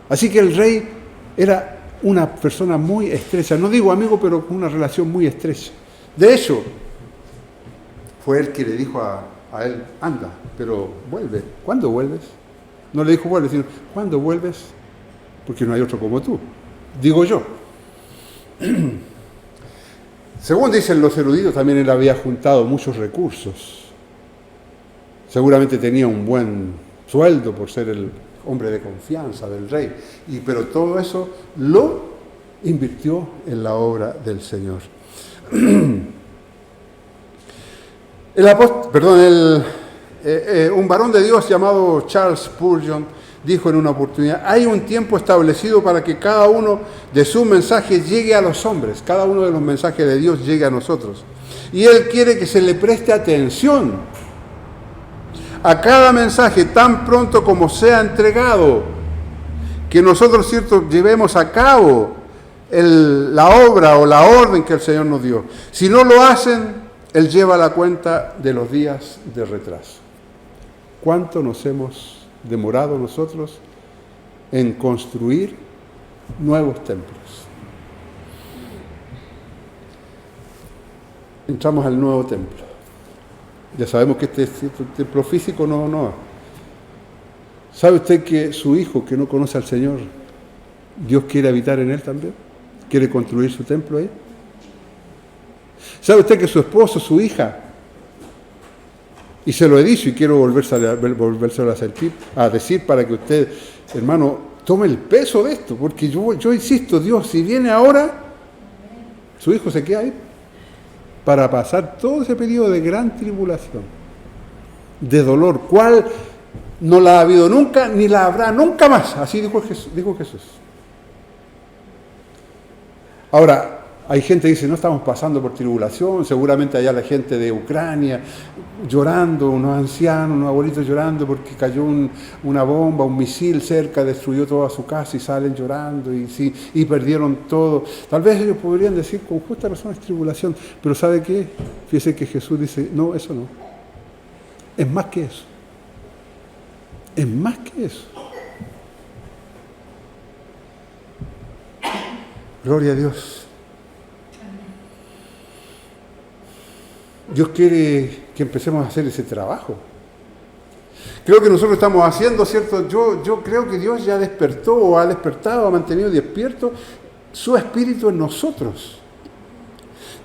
Speaker 2: Así que el rey era una persona muy estrecha, no digo amigo, pero con una relación muy estrecha. De hecho, fue él que le dijo a él, anda, pero vuelve. ¿Cuándo vuelves? No le dijo vuelve, sino, ¿cuándo vuelves? Porque no hay otro como tú, digo yo. Según dicen los eruditos, también él había juntado muchos recursos. Seguramente tenía un buen sueldo por ser el hombre de confianza del rey, pero todo eso lo invirtió en la obra del Señor. Un varón de Dios llamado Charles Spurgeon dijo en una oportunidad: hay un tiempo establecido para que cada uno de sus mensajes llegue a los hombres, cada uno de los mensajes de Dios llegue a nosotros. Y Él quiere que se le preste atención a cada mensaje tan pronto como sea entregado, que nosotros, ¿cierto?, llevemos a cabo la obra o la orden que el Señor nos dio. Si no lo hacen, Él lleva la cuenta de los días de retraso. ¿Cuánto nos hemos demorado nosotros en construir nuevos templos? Entramos al nuevo templo. Ya sabemos que este templo físico no. ¿Sabe usted que su hijo que no conoce al Señor, Dios quiere habitar en él también? ¿Quiere construir su templo ahí? ¿Sabe usted que su esposo, su hija, y se lo he dicho y quiero volvérselo a decir para que usted, hermano, tome el peso de esto, porque yo insisto, Dios, si viene ahora, su hijo se queda ahí para pasar todo ese periodo de gran tribulación, de dolor, cual no la ha habido nunca, ni la habrá nunca más. Así dijo Jesús. Ahora, hay gente que dice, no estamos pasando por tribulación, seguramente allá la gente de Ucrania llorando, unos ancianos, unos abuelitos llorando porque cayó una bomba, un misil cerca, destruyó toda su casa y salen llorando y perdieron todo. Tal vez ellos podrían decir con justa razón es tribulación, pero ¿sabe qué? Fíjese que Jesús dice, no, eso no. Es más que eso. Es más que eso. Gloria a Dios. Dios quiere que empecemos a hacer ese trabajo. Creo que nosotros estamos haciendo, ¿cierto? Yo creo que Dios ya despertó o ha despertado, ha mantenido despierto su espíritu en nosotros.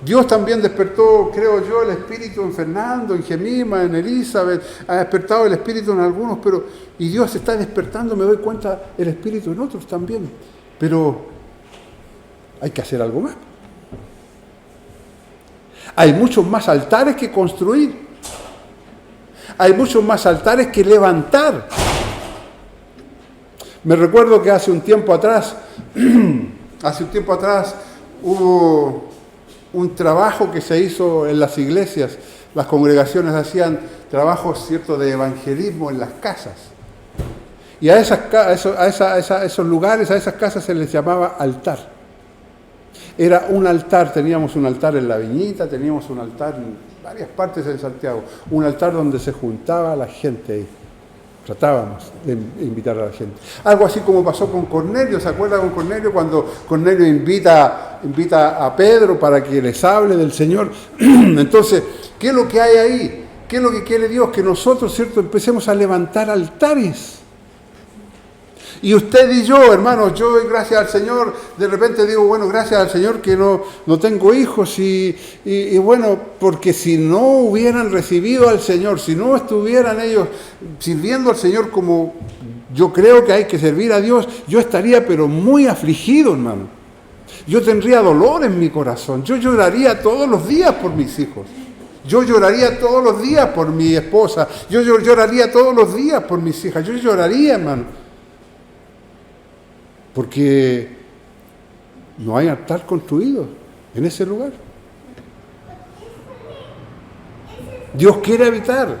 Speaker 2: Dios también despertó, creo yo, el espíritu en Fernando, en Gemima, en Elizabeth, ha despertado el espíritu en algunos, y Dios está despertando, me doy cuenta, el espíritu en otros también. Pero hay que hacer algo más. Hay muchos más altares que construir. Hay muchos más altares que levantar. Me recuerdo que hace un tiempo atrás hubo un trabajo que se hizo en las iglesias. Las congregaciones hacían trabajos, ¿cierto?, de evangelismo en las casas. Y a esos lugares, a esas casas se les llamaba altar. Era un altar, teníamos un altar en La Viñita, teníamos un altar en varias partes de Santiago, un altar donde se juntaba la gente ahí. Tratábamos de invitar a la gente. Algo así como pasó con Cornelio, ¿se acuerda con Cornelio? Cuando Cornelio invita a Pedro para que les hable del Señor. Entonces, ¿qué es lo que hay ahí? ¿Qué es lo que quiere Dios? Que nosotros, ¿cierto?, empecemos a levantar altares. Y usted y yo, hermanos, yo doy gracias al Señor, de repente digo, bueno, gracias al Señor que no tengo hijos y bueno, porque si no hubieran recibido al Señor, si no estuvieran ellos sirviendo al Señor como yo creo que hay que servir a Dios, yo estaría pero muy afligido, hermano. Yo tendría dolor en mi corazón, yo lloraría todos los días por mis hijos. Yo lloraría todos los días por mi esposa, yo lloraría todos los días por mis hijas, yo lloraría, hermano. Porque no hay altar construido en ese lugar. Dios quiere habitar.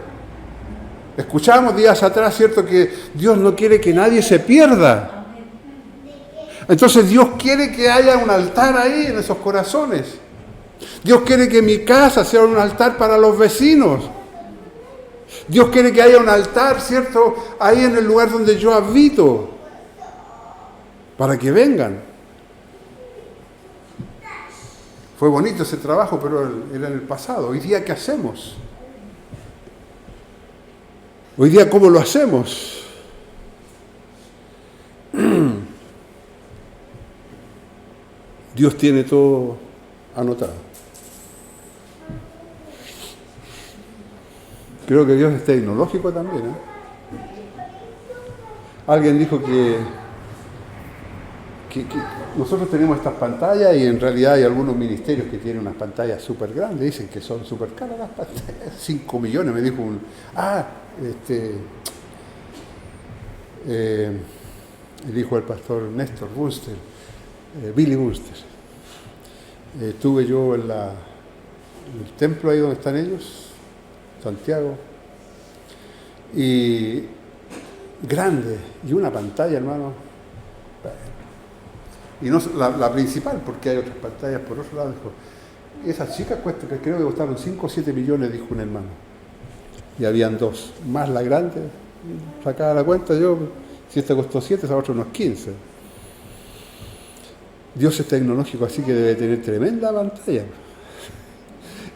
Speaker 2: Escuchábamos días atrás, ¿cierto?, que Dios no quiere que nadie se pierda. Entonces Dios quiere que haya un altar ahí en esos corazones. Dios quiere que mi casa sea un altar para los vecinos. Dios quiere que haya un altar, ¿cierto?, ahí en el lugar donde yo habito. Para que vengan. Fue bonito ese trabajo, pero era en el pasado. Hoy día, ¿qué hacemos? Hoy día, ¿cómo lo hacemos? Dios tiene todo anotado. Creo que Dios es tecnológico también, ¿eh? Alguien dijo que nosotros tenemos estas pantallas y en realidad hay algunos ministerios que tienen unas pantallas súper grandes, dicen que son súper caras las pantallas, 5 millones, me dijo el hijo del pastor Néstor Bunster, Billy Bunster. Estuve yo en el templo ahí donde están ellos, Santiago, y grande, y una pantalla, hermano. Y no la principal, porque hay otras pantallas por otro lado. Dijo, esas chicas cuestan, que creo que costaron 5 o 7 millones, dijo un hermano. Y habían dos, más la grande, sacaba la cuenta yo, si esta costó 7, esa otra unos 15. Dios es tecnológico, así que debe tener tremenda pantalla.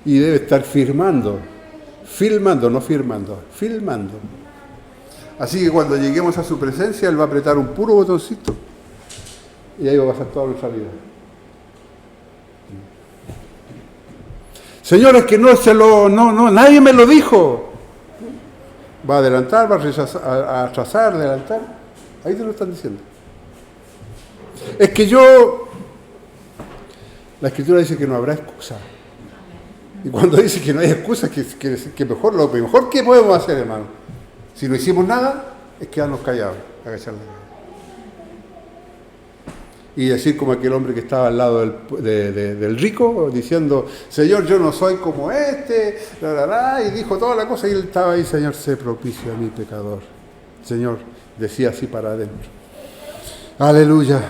Speaker 2: Y debe estar filmando, no firmando, filmando. Así que cuando lleguemos a su presencia, Él va a apretar un puro botoncito. Y ahí va a pasar toda nuestra vida. Señores, que nadie me lo dijo. Va a adelantar, va a atrasar, adelantar. Ahí te lo están diciendo. Es que la Escritura dice que no habrá excusa. Y cuando dice que no hay excusa, que mejor, lo mejor que podemos hacer, hermano, si no hicimos nada, es quedarnos callados, agachar la cabeza. Y decir como aquel hombre que estaba al lado del rico, diciendo, Señor, yo no soy como este, y dijo toda la cosa, y él estaba ahí, Señor, sé propicio a mi pecador. Señor, decía así para adentro. Aleluya.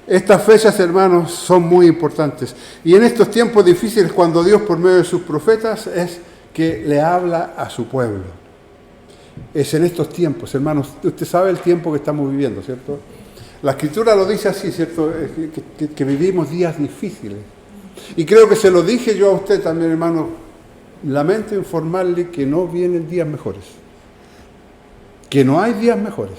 Speaker 2: Estas fechas, hermanos, son muy importantes. Y en estos tiempos difíciles, cuando Dios, por medio de sus profetas, es que le habla a su pueblo. Es en estos tiempos, hermanos, usted sabe el tiempo que estamos viviendo, ¿cierto? La Escritura lo dice así, ¿cierto? Que vivimos días difíciles. Y creo que se lo dije yo a usted también, hermano. Lamento informarle que no vienen días mejores. Que no hay días mejores.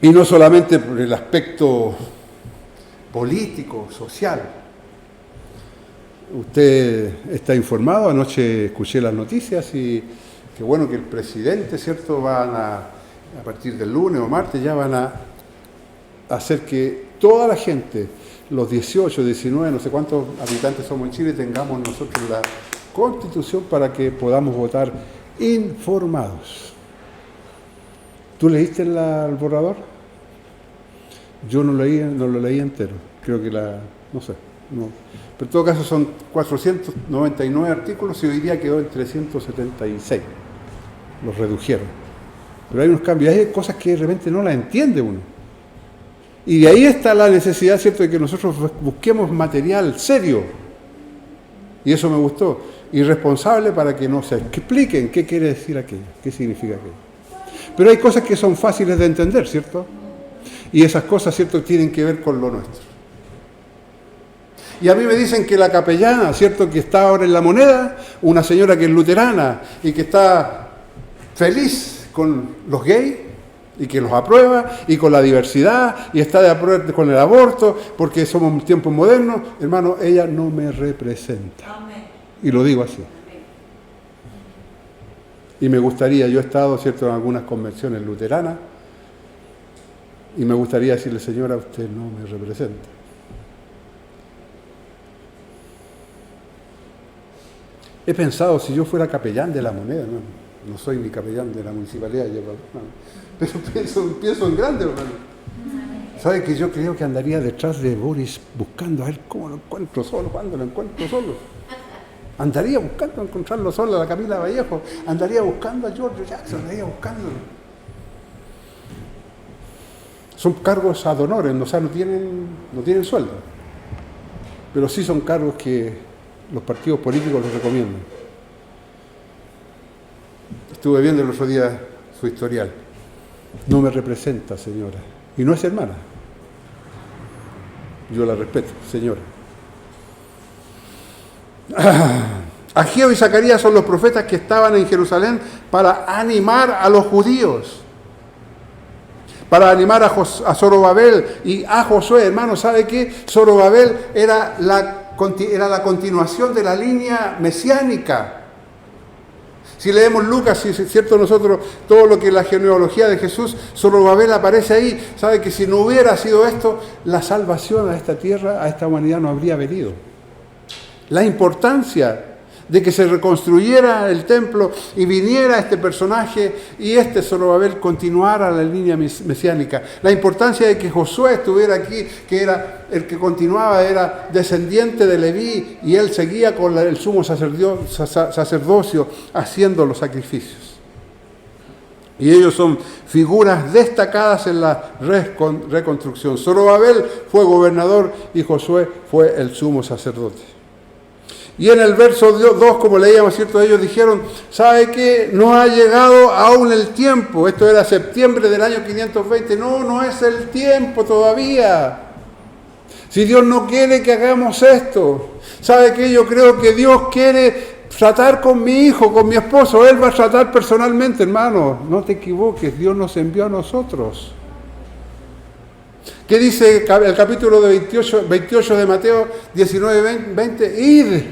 Speaker 2: Y no solamente por el aspecto político, social. Usted está informado, anoche escuché las noticias y qué bueno que el presidente, ¿cierto?, a partir del lunes o martes ya van a hacer que toda la gente, los 18, 19, no sé cuántos habitantes somos en Chile, tengamos nosotros la Constitución para que podamos votar informados. ¿Tú leíste el borrador? Yo no lo leí entero. Creo que no sé. No. Pero en todo caso son 499 artículos y hoy día quedó en 376. Los redujeron. Pero hay unos cambios, hay cosas que de repente no las entiende uno. Y de ahí está la necesidad, ¿cierto?, de que nosotros busquemos material serio. Y eso me gustó. Y responsable para que nos expliquen qué quiere decir aquello, qué significa aquello. Pero hay cosas que son fáciles de entender, ¿cierto? Y esas cosas, ¿cierto?, tienen que ver con lo nuestro. Y a mí me dicen que la capellana, ¿cierto?, que está ahora en La Moneda, una señora que es luterana y que está feliz con los gays y que los aprueba y con la diversidad y está de acuerdo con el aborto porque somos tiempos modernos, hermano, ella no me representa.
Speaker 3: Amén.
Speaker 2: Y lo digo así. Y me gustaría, yo he estado, ¿cierto?, en algunas convenciones luteranas y me gustaría decirle, señora, usted no me representa. He pensado, si yo fuera capellán de La Moneda, no soy ni capellán de la municipalidad, pero pienso en grande, hermano. ¿Sabe que yo creo que andaría detrás de Boris buscando a ver cómo lo encuentro solo, cuándo lo encuentro solo? Andaría buscando encontrarlo solo a la Camila Vallejo, andaría buscando a George Jackson, andaría buscándolo. Son cargos ad honorem, o sea, no tienen sueldo, pero sí son cargos que los partidos políticos los recomiendan. Estuve viendo el otro día su historial. No me representa, señora. Y no es hermana. Yo la respeto, señora. Ageo y Zacarías son los profetas que estaban en Jerusalén para animar a los judíos. Para animar a Zorobabel y a Josué. Hermano, ¿sabe qué? Zorobabel era la continuación de la línea mesiánica. Si leemos Lucas, si es cierto, nosotros, todo lo que es la genealogía de Jesús, Zorobabel aparece ahí. Sabe que si no hubiera sido esto, la salvación a esta tierra, a esta humanidad no habría venido. La importancia de que se reconstruyera el templo y viniera este personaje y este Zorobabel continuara la línea mesiánica. La importancia de que Josué estuviera aquí, que era el que continuaba, era descendiente de Leví y él seguía con el sumo sacerdocio haciendo los sacrificios. Y ellos son figuras destacadas en la reconstrucción. Zorobabel fue gobernador y Josué fue el sumo sacerdote. Y en el verso 2, como leíamos, ¿cierto? Ellos dijeron, ¿sabe qué? No ha llegado aún el tiempo. Esto era septiembre del año 520. No es el tiempo todavía. Si Dios no quiere que hagamos esto. ¿Sabe qué? Yo creo que Dios quiere tratar con mi hijo, con mi esposo. Él va a tratar personalmente, hermano. No te equivoques, Dios nos envió a nosotros. ¿Qué dice el capítulo de 28 de Mateo 19-20?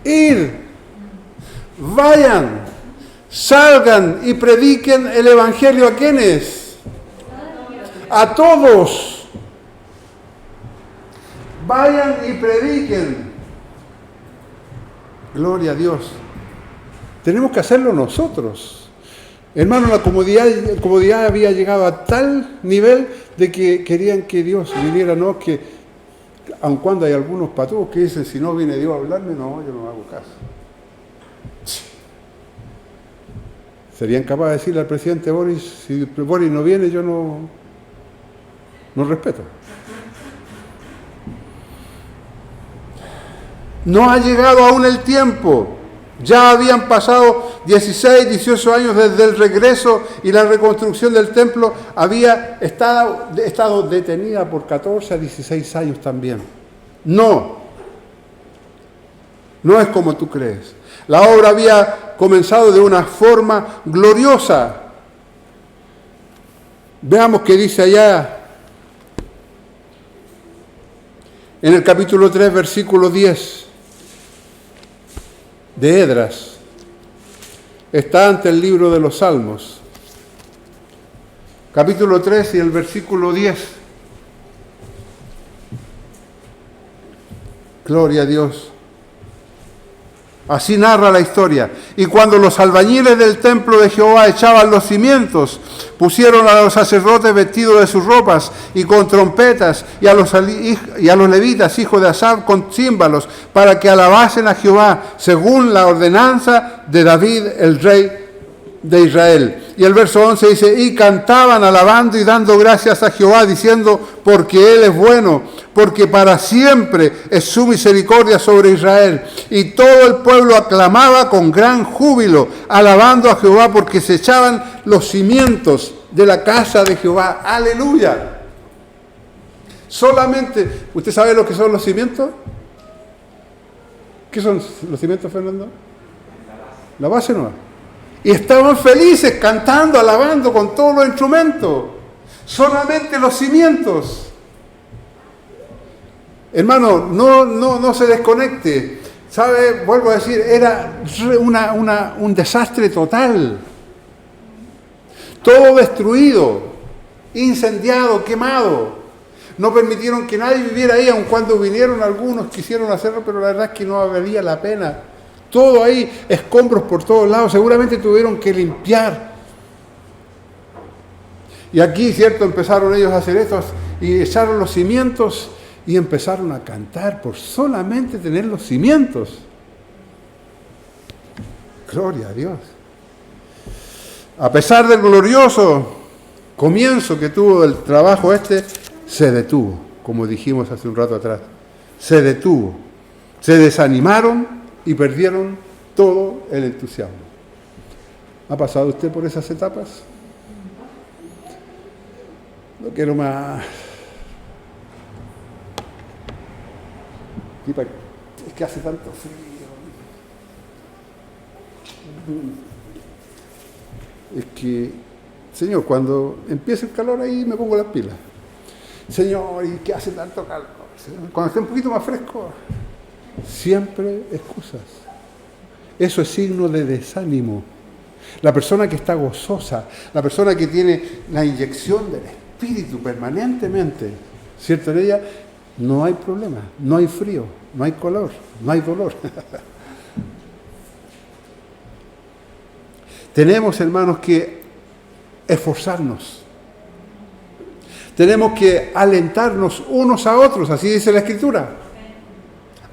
Speaker 2: Id, vayan, salgan y prediquen el evangelio. ¿A quiénes? A todos. Vayan y prediquen. Gloria a Dios. Tenemos que hacerlo nosotros. Hermano, la comodidad había llegado a tal nivel de que querían que Dios viniera, no que, aun cuando hay algunos patúos que dicen, si no viene Dios a hablarme, no, yo no hago caso. ¿Serían capaces de decirle al presidente Boris, si Boris no viene, yo no respeto? No ha llegado aún el tiempo. Ya habían pasado 16, 18 años desde el regreso y la reconstrucción del templo había estado detenida por 14 a 16 años también. No es como tú crees. La obra había comenzado de una forma gloriosa. Veamos qué dice allá en el capítulo 3, versículo 10. De Esdras, está ante el libro de los Salmos, capítulo 3 y el versículo 10. Gloria a Dios. Así narra la historia. Y cuando los albañiles del templo de Jehová echaban los cimientos, pusieron a los sacerdotes vestidos de sus ropas y con trompetas, y a los levitas, hijos de Asaf, con címbalos, para que alabasen a Jehová, según la ordenanza de David, el rey de Israel. Y el verso 11 dice, y cantaban alabando y dando gracias a Jehová, diciendo, porque Él es bueno, porque para siempre es su misericordia sobre Israel. Y todo el pueblo aclamaba con gran júbilo, alabando a Jehová, porque se echaban los cimientos de la casa de Jehová. ¡Aleluya! Solamente, ¿usted sabe lo que son los cimientos? ¿Qué son los cimientos, Fernando? La base no. Y estaban felices, cantando, alabando con todos los instrumentos. Solamente los cimientos. Hermano, no se desconecte. ¿Sabe? Vuelvo a decir, era un desastre total. Todo destruido, incendiado, quemado. No permitieron que nadie viviera ahí, aun cuando vinieron algunos, quisieron hacerlo, pero la verdad es que no valía la pena. Todo ahí, escombros por todos lados, seguramente tuvieron que limpiar. Y aquí, cierto, empezaron ellos a hacer esto y echaron los cimientos y empezaron a cantar por solamente tener los cimientos. Gloria a Dios. A pesar del glorioso comienzo que tuvo el trabajo se detuvo, como dijimos hace un rato atrás. Se detuvo. Se desanimaron y perdieron todo el entusiasmo. ¿Ha pasado usted por esas etapas? No quiero más. Es que hace tanto frío. Es que, Señor, cuando empieza el calor ahí me pongo las pilas. Señor, ¿y qué hace tanto calor? Cuando esté un poquito más fresco, siempre excusas. Eso es signo de desánimo. La persona que está gozosa, la persona que tiene la inyección del Espíritu permanentemente, ¿cierto? En ella no hay problema, no hay frío, no hay calor, no hay dolor. Tenemos, hermanos, que esforzarnos. Tenemos que alentarnos unos a otros, así dice la Escritura.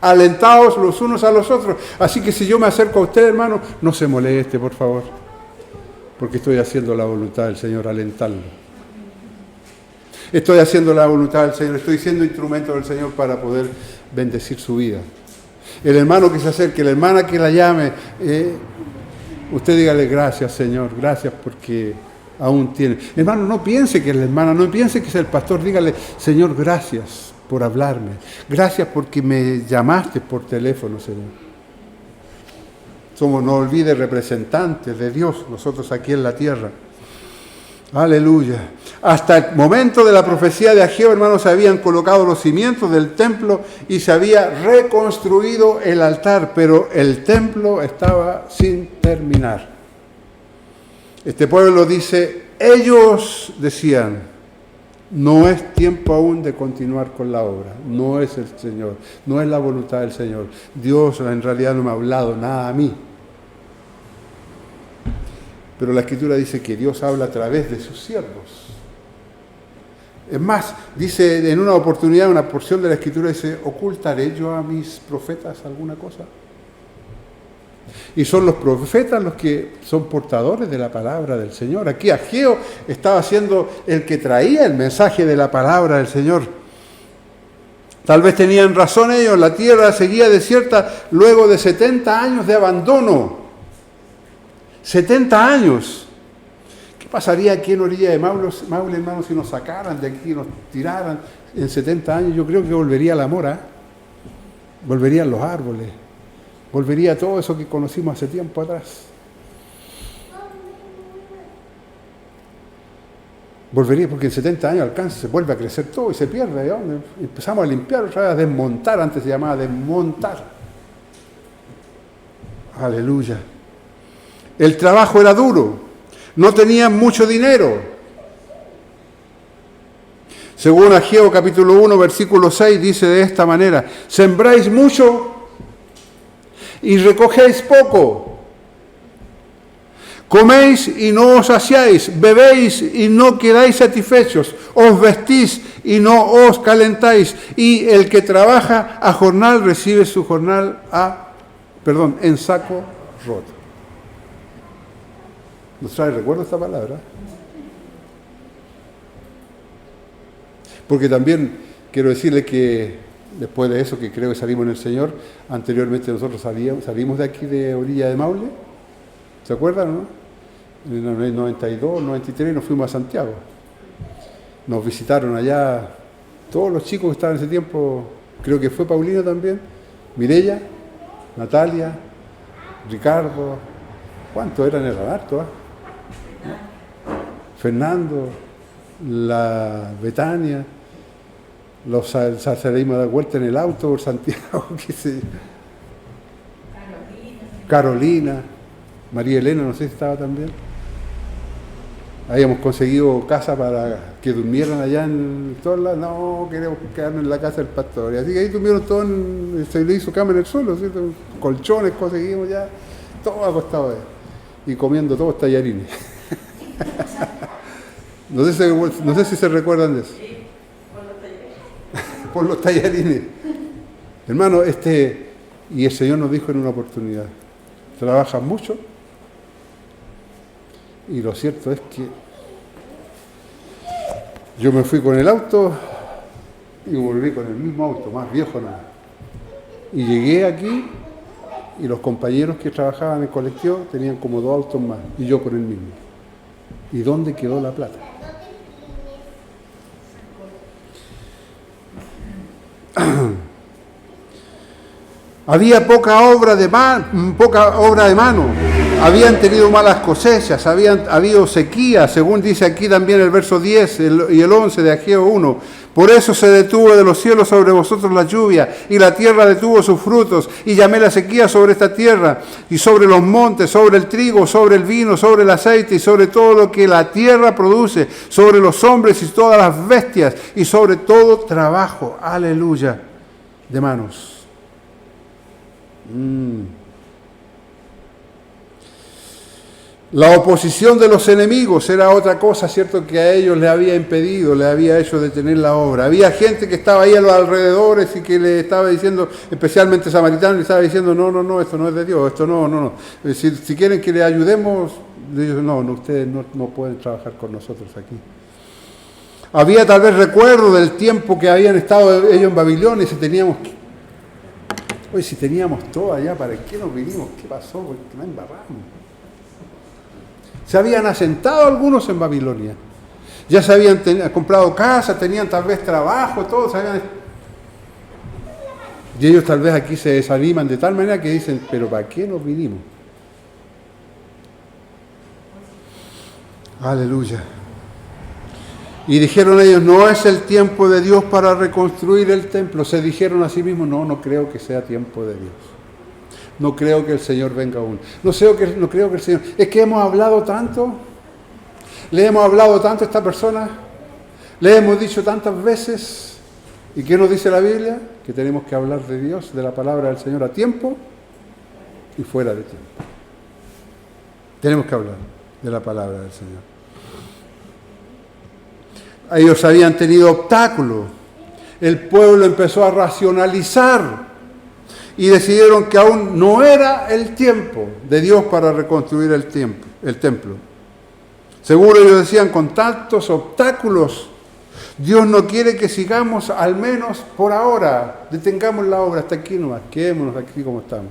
Speaker 2: Alentaos los unos a los otros. Así que si yo me acerco a usted, hermano, no se moleste, por favor, porque estoy haciendo la voluntad del Señor, alentarlo. Estoy haciendo la voluntad del Señor, estoy siendo instrumento del Señor para poder bendecir su vida. El hermano que se acerque, la hermana que la llame, usted dígale gracias, Señor, gracias porque aún tiene. Hermano, no piense que es la hermana, no piense que es el pastor, dígale, Señor, gracias por hablarme. Gracias porque me llamaste por teléfono, Señor. Somos, no olvide, representantes de Dios, nosotros aquí en la tierra. Aleluya. Hasta el momento de la profecía de Ageo, hermanos, se habían colocado los cimientos del templo y se había reconstruido el altar, pero el templo estaba sin terminar. Este pueblo dice, ellos decían, no es tiempo aún de continuar con la obra, no es el Señor, no es la voluntad del Señor. Dios en realidad no me ha hablado nada a mí. Pero la Escritura dice que Dios habla a través de sus siervos. Es más, dice en una oportunidad, una porción de la Escritura dice, ¿ocultaré yo a mis profetas alguna cosa? Y son los profetas los que son portadores de la palabra del Señor. Aquí Ageo estaba siendo el que traía el mensaje de la palabra del Señor. Tal vez tenían razón ellos, la tierra seguía desierta luego de 70 años de abandono. 70 años. ¿Qué pasaría aquí en orilla de Maule, hermanos, si nos sacaran de aquí, nos tiraran en 70 años? Yo creo que volvería la mora, volverían los árboles. Volvería todo eso que conocimos hace tiempo atrás. Volvería porque en 70 años alcanza, se vuelve a crecer todo y se pierde. ¿No? Empezamos a limpiar otra vez, a desmontar, antes se llamaba desmontar. Aleluya. El trabajo era duro, no tenían mucho dinero. Según Ageo capítulo 1, versículo 6, dice de esta manera, sembráis mucho y recogéis poco. Coméis y no os saciáis, bebéis y no quedáis satisfechos, os vestís y no os calentáis, y el que trabaja a jornal recibe su jornal en saco roto. ¿Nos trae recuerdo esta palabra? Porque también quiero decirle que después de eso, que creo que salimos en el Señor, anteriormente nosotros salimos de aquí de Orilla de Maule, ¿se acuerdan, no? En el 92, 93 nos fuimos a Santiago. Nos visitaron allá todos los chicos que estaban en ese tiempo, creo que fue Paulina también, Mireya, Natalia, Ricardo, ¿cuántos eran? Eran hartos, ¿eh? Fernando, la Betania, los salimos a dar vuelta en el auto por Santiago, qué sé yo. Carolina, María Elena, no sé si estaba también. Habíamos conseguido casa para que durmieran allá en todos lados. No, queremos quedarnos en la casa del pastor. Y así que ahí durmieron todos, se le hizo cama en el suelo, ¿cierto? Colchones conseguimos ya, todo acostado ahí. Y comiendo todos tallarines. No sé si se recuerdan de eso.
Speaker 4: Sí, por los talleres.
Speaker 2: Por los tallarines. Hermano, y el Señor nos dijo en una oportunidad, trabajas mucho, y lo cierto es que yo me fui con el auto y volví con el mismo auto, más viejo nada. Y llegué aquí y los compañeros que trabajaban en el colectivo tenían como 2 autos más y yo con el mismo. ¿Y dónde quedó la plata? Había poca obra de mano, habían tenido malas cosechas, habían habido sequía, según dice aquí también el verso 10 y el 11 de Ageo 1. Por eso se detuvo de los cielos sobre vosotros la lluvia, y la tierra detuvo sus frutos, y llamé la sequía sobre esta tierra, y sobre los montes, sobre el trigo, sobre el vino, sobre el aceite, y sobre todo lo que la tierra produce, sobre los hombres y todas las bestias, y sobre todo trabajo, aleluya, de manos. La oposición de los enemigos era otra cosa, ¿cierto?, que a ellos les había impedido, les había hecho detener la obra. Había gente que estaba ahí a los alrededores y que le estaba diciendo, especialmente samaritanos, le estaba diciendo, no, esto no es de Dios, esto no. Si quieren que le ayudemos, ellos, no, ustedes no pueden trabajar con nosotros aquí. Había tal vez recuerdo del tiempo que habían estado ellos en Babilonia y si teníamos todo allá, ¿para qué nos vinimos? ¿Qué pasó? Porque nos embarramos. Se habían asentado algunos en Babilonia. Ya se habían comprado casa, tenían tal vez trabajo, todos y ellos tal vez aquí se desaniman de tal manera que dicen, pero ¿para qué nos vinimos? Aleluya. Y dijeron ellos, no es el tiempo de Dios para reconstruir el templo. Se dijeron a sí mismos, no creo que sea tiempo de Dios. No creo que el Señor venga aún. No creo que el Señor... Es que hemos hablado tanto. Le hemos hablado tanto a esta persona. Le hemos dicho tantas veces. ¿Y qué nos dice la Biblia? Que tenemos que hablar de Dios, de la palabra del Señor a tiempo y fuera de tiempo. Tenemos que hablar de la palabra del Señor. Ellos habían tenido obstáculos. El pueblo empezó a racionalizar y decidieron que aún no era el tiempo de Dios para reconstruir el templo. Seguro ellos decían, con tantos obstáculos, Dios no quiere que sigamos, al menos por ahora, detengamos la obra hasta aquí nomás, quedémonos aquí como estamos.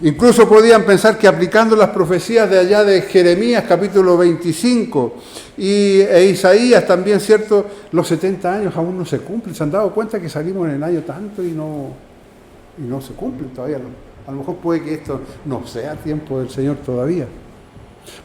Speaker 2: Incluso podían pensar que aplicando las profecías de allá de Jeremías capítulo 25 e Isaías también, ¿cierto? Los 70 años aún no se cumplen. ¿Se han dado cuenta que salimos en el año tanto y no se cumplen todavía? A lo mejor puede que esto no sea tiempo del Señor todavía.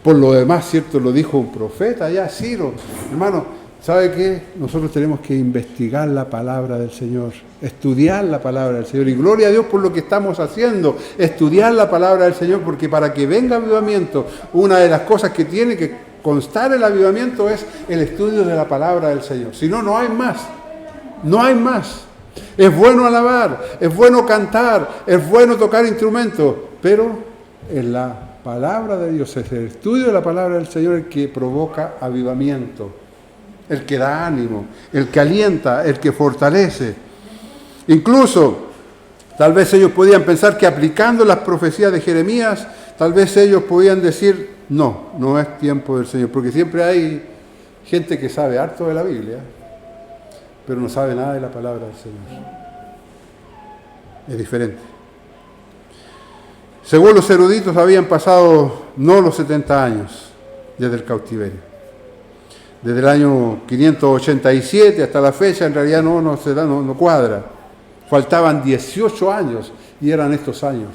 Speaker 2: Por lo demás, ¿cierto? Lo dijo un profeta allá, Ciro. Hermano, ¿sabe qué? Nosotros tenemos que investigar la palabra del Señor, estudiar la palabra del Señor. Y gloria a Dios por lo que estamos haciendo, estudiar la palabra del Señor, porque para que venga avivamiento, una de las cosas que tiene que constar el avivamiento es el estudio de la palabra del Señor. Si no, no hay más. No hay más. Es bueno alabar, es bueno cantar, es bueno tocar instrumentos, pero en la palabra de Dios, es el estudio de la palabra del Señor el que provoca avivamiento. El que da ánimo, el que alienta, el que fortalece. Incluso, tal vez ellos podían pensar que aplicando las profecías de Jeremías, tal vez ellos podían decir, no, no es tiempo del Señor, porque siempre hay gente que sabe harto de la Biblia, pero no sabe nada de la palabra del Señor. Es diferente. Según los eruditos, habían pasado no los 70 años desde el cautiverio. Desde el año 587 hasta la fecha, en realidad no cuadra. Faltaban 18 años y eran estos años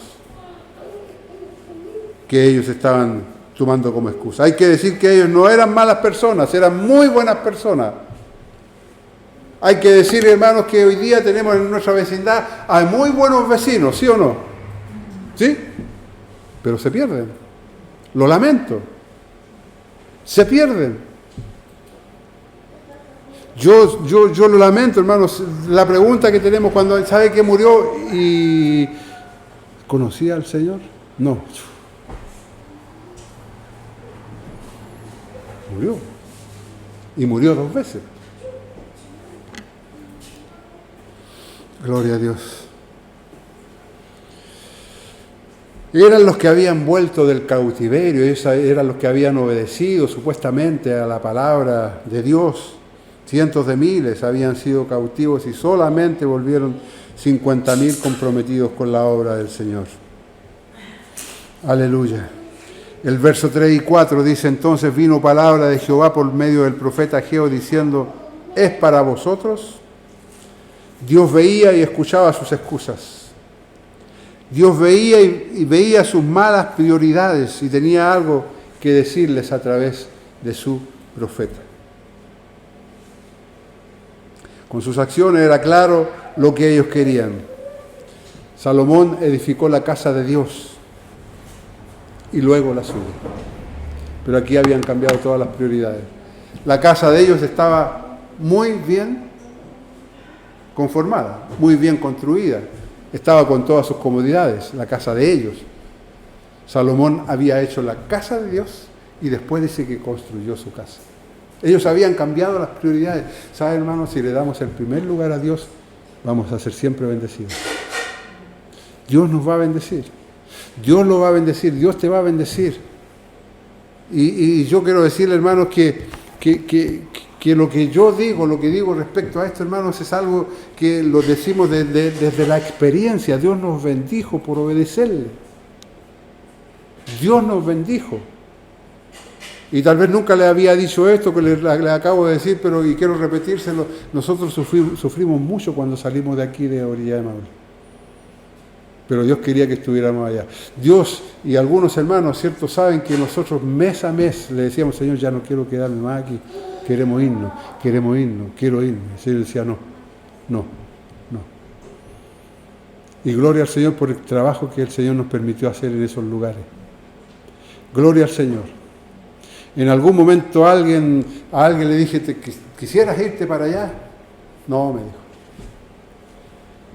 Speaker 2: que ellos estaban tomando como excusa. Hay que decir que ellos no eran malas personas, eran muy buenas personas. Hay que decir, hermanos, que hoy día tenemos en nuestra vecindad a muy buenos vecinos, ¿sí o no? ¿Sí? Pero se pierden. Lo lamento. Se pierden. Yo lo lamento, hermanos. La pregunta que tenemos cuando sabe que murió y ¿conocía al Señor? No. Murió. Y murió 2 veces. Gloria a Dios. Eran los que habían vuelto del cautiverio, eran los que habían obedecido supuestamente a la palabra de Dios. Cientos de miles habían sido cautivos y solamente volvieron 50,000 comprometidos con la obra del Señor. Aleluya. El verso 3 y 4 dice, entonces vino palabra de Jehová por medio del profeta Ageo diciendo, ¿es para vosotros? Dios veía y escuchaba sus excusas. Dios veía y veía sus malas prioridades y tenía algo que decirles a través de su profeta. Con sus acciones era claro lo que ellos querían. Salomón edificó la casa de Dios y luego la suya. Pero aquí habían cambiado todas las prioridades. La casa de ellos estaba muy bien conformada, muy bien construida. Estaba con todas sus comodidades, la casa de ellos. Salomón había hecho la casa de Dios y después dice que construyó su casa. Ellos habían cambiado las prioridades. ¿Saben, hermanos? Si le damos el primer lugar a Dios, vamos a ser siempre bendecidos. Dios nos va a bendecir. Dios lo va a bendecir. Dios te va a bendecir. Y yo quiero decirle, hermanos, que lo que yo digo, lo que digo respecto a esto, hermanos, es algo que lo decimos desde la experiencia. Dios nos bendijo por obedecerle. Dios nos bendijo. Y tal vez nunca le había dicho esto que le acabo de decir, pero y quiero repetírselo. Nosotros sufrimos mucho cuando salimos de aquí de Orilla de Maule. Pero Dios quería que estuviéramos allá. Dios y algunos hermanos, ¿cierto?, saben que nosotros mes a mes le decíamos, Señor, ya no quiero quedarme más aquí. Queremos irnos, quiero irme. El Señor decía, no. Y gloria al Señor por el trabajo que el Señor nos permitió hacer en esos lugares. Gloria al Señor. En algún momento a alguien le dije, ¿quisieras irte para allá? No, me dijo.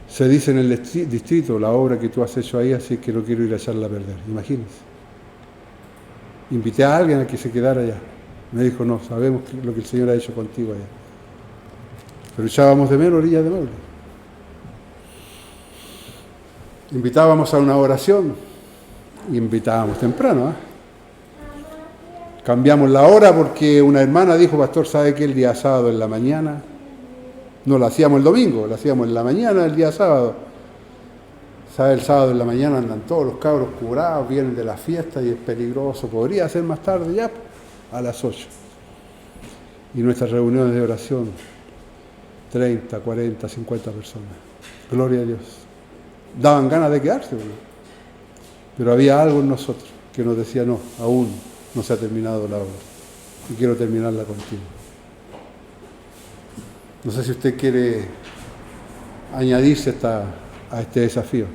Speaker 2: Se dice en el distrito, la obra que tú has hecho ahí, así que no quiero ir a echarla a perder. Imagínense. Invité a alguien a que se quedara allá. Me dijo, no, sabemos lo que el Señor ha hecho contigo allá. Pero echábamos de menos Orilla de Maule. Invitábamos a una oración. Invitábamos temprano, Cambiamos la hora porque una hermana dijo, pastor, ¿sabe que el día sábado en la mañana? No la hacíamos el domingo, la hacíamos en la mañana el día sábado. ¿Sabe? El sábado en la mañana andan todos los cabros curados, vienen de la fiesta y es peligroso. Podría ser más tarde ya, a las 8. Y nuestras reuniones de oración, 30, 40, 50 personas. Gloria a Dios. Daban ganas de quedarse, pero había algo en nosotros que nos decía, no, aún no se ha terminado la obra y quiero terminarla contigo. No sé si usted quiere añadirse a este desafío.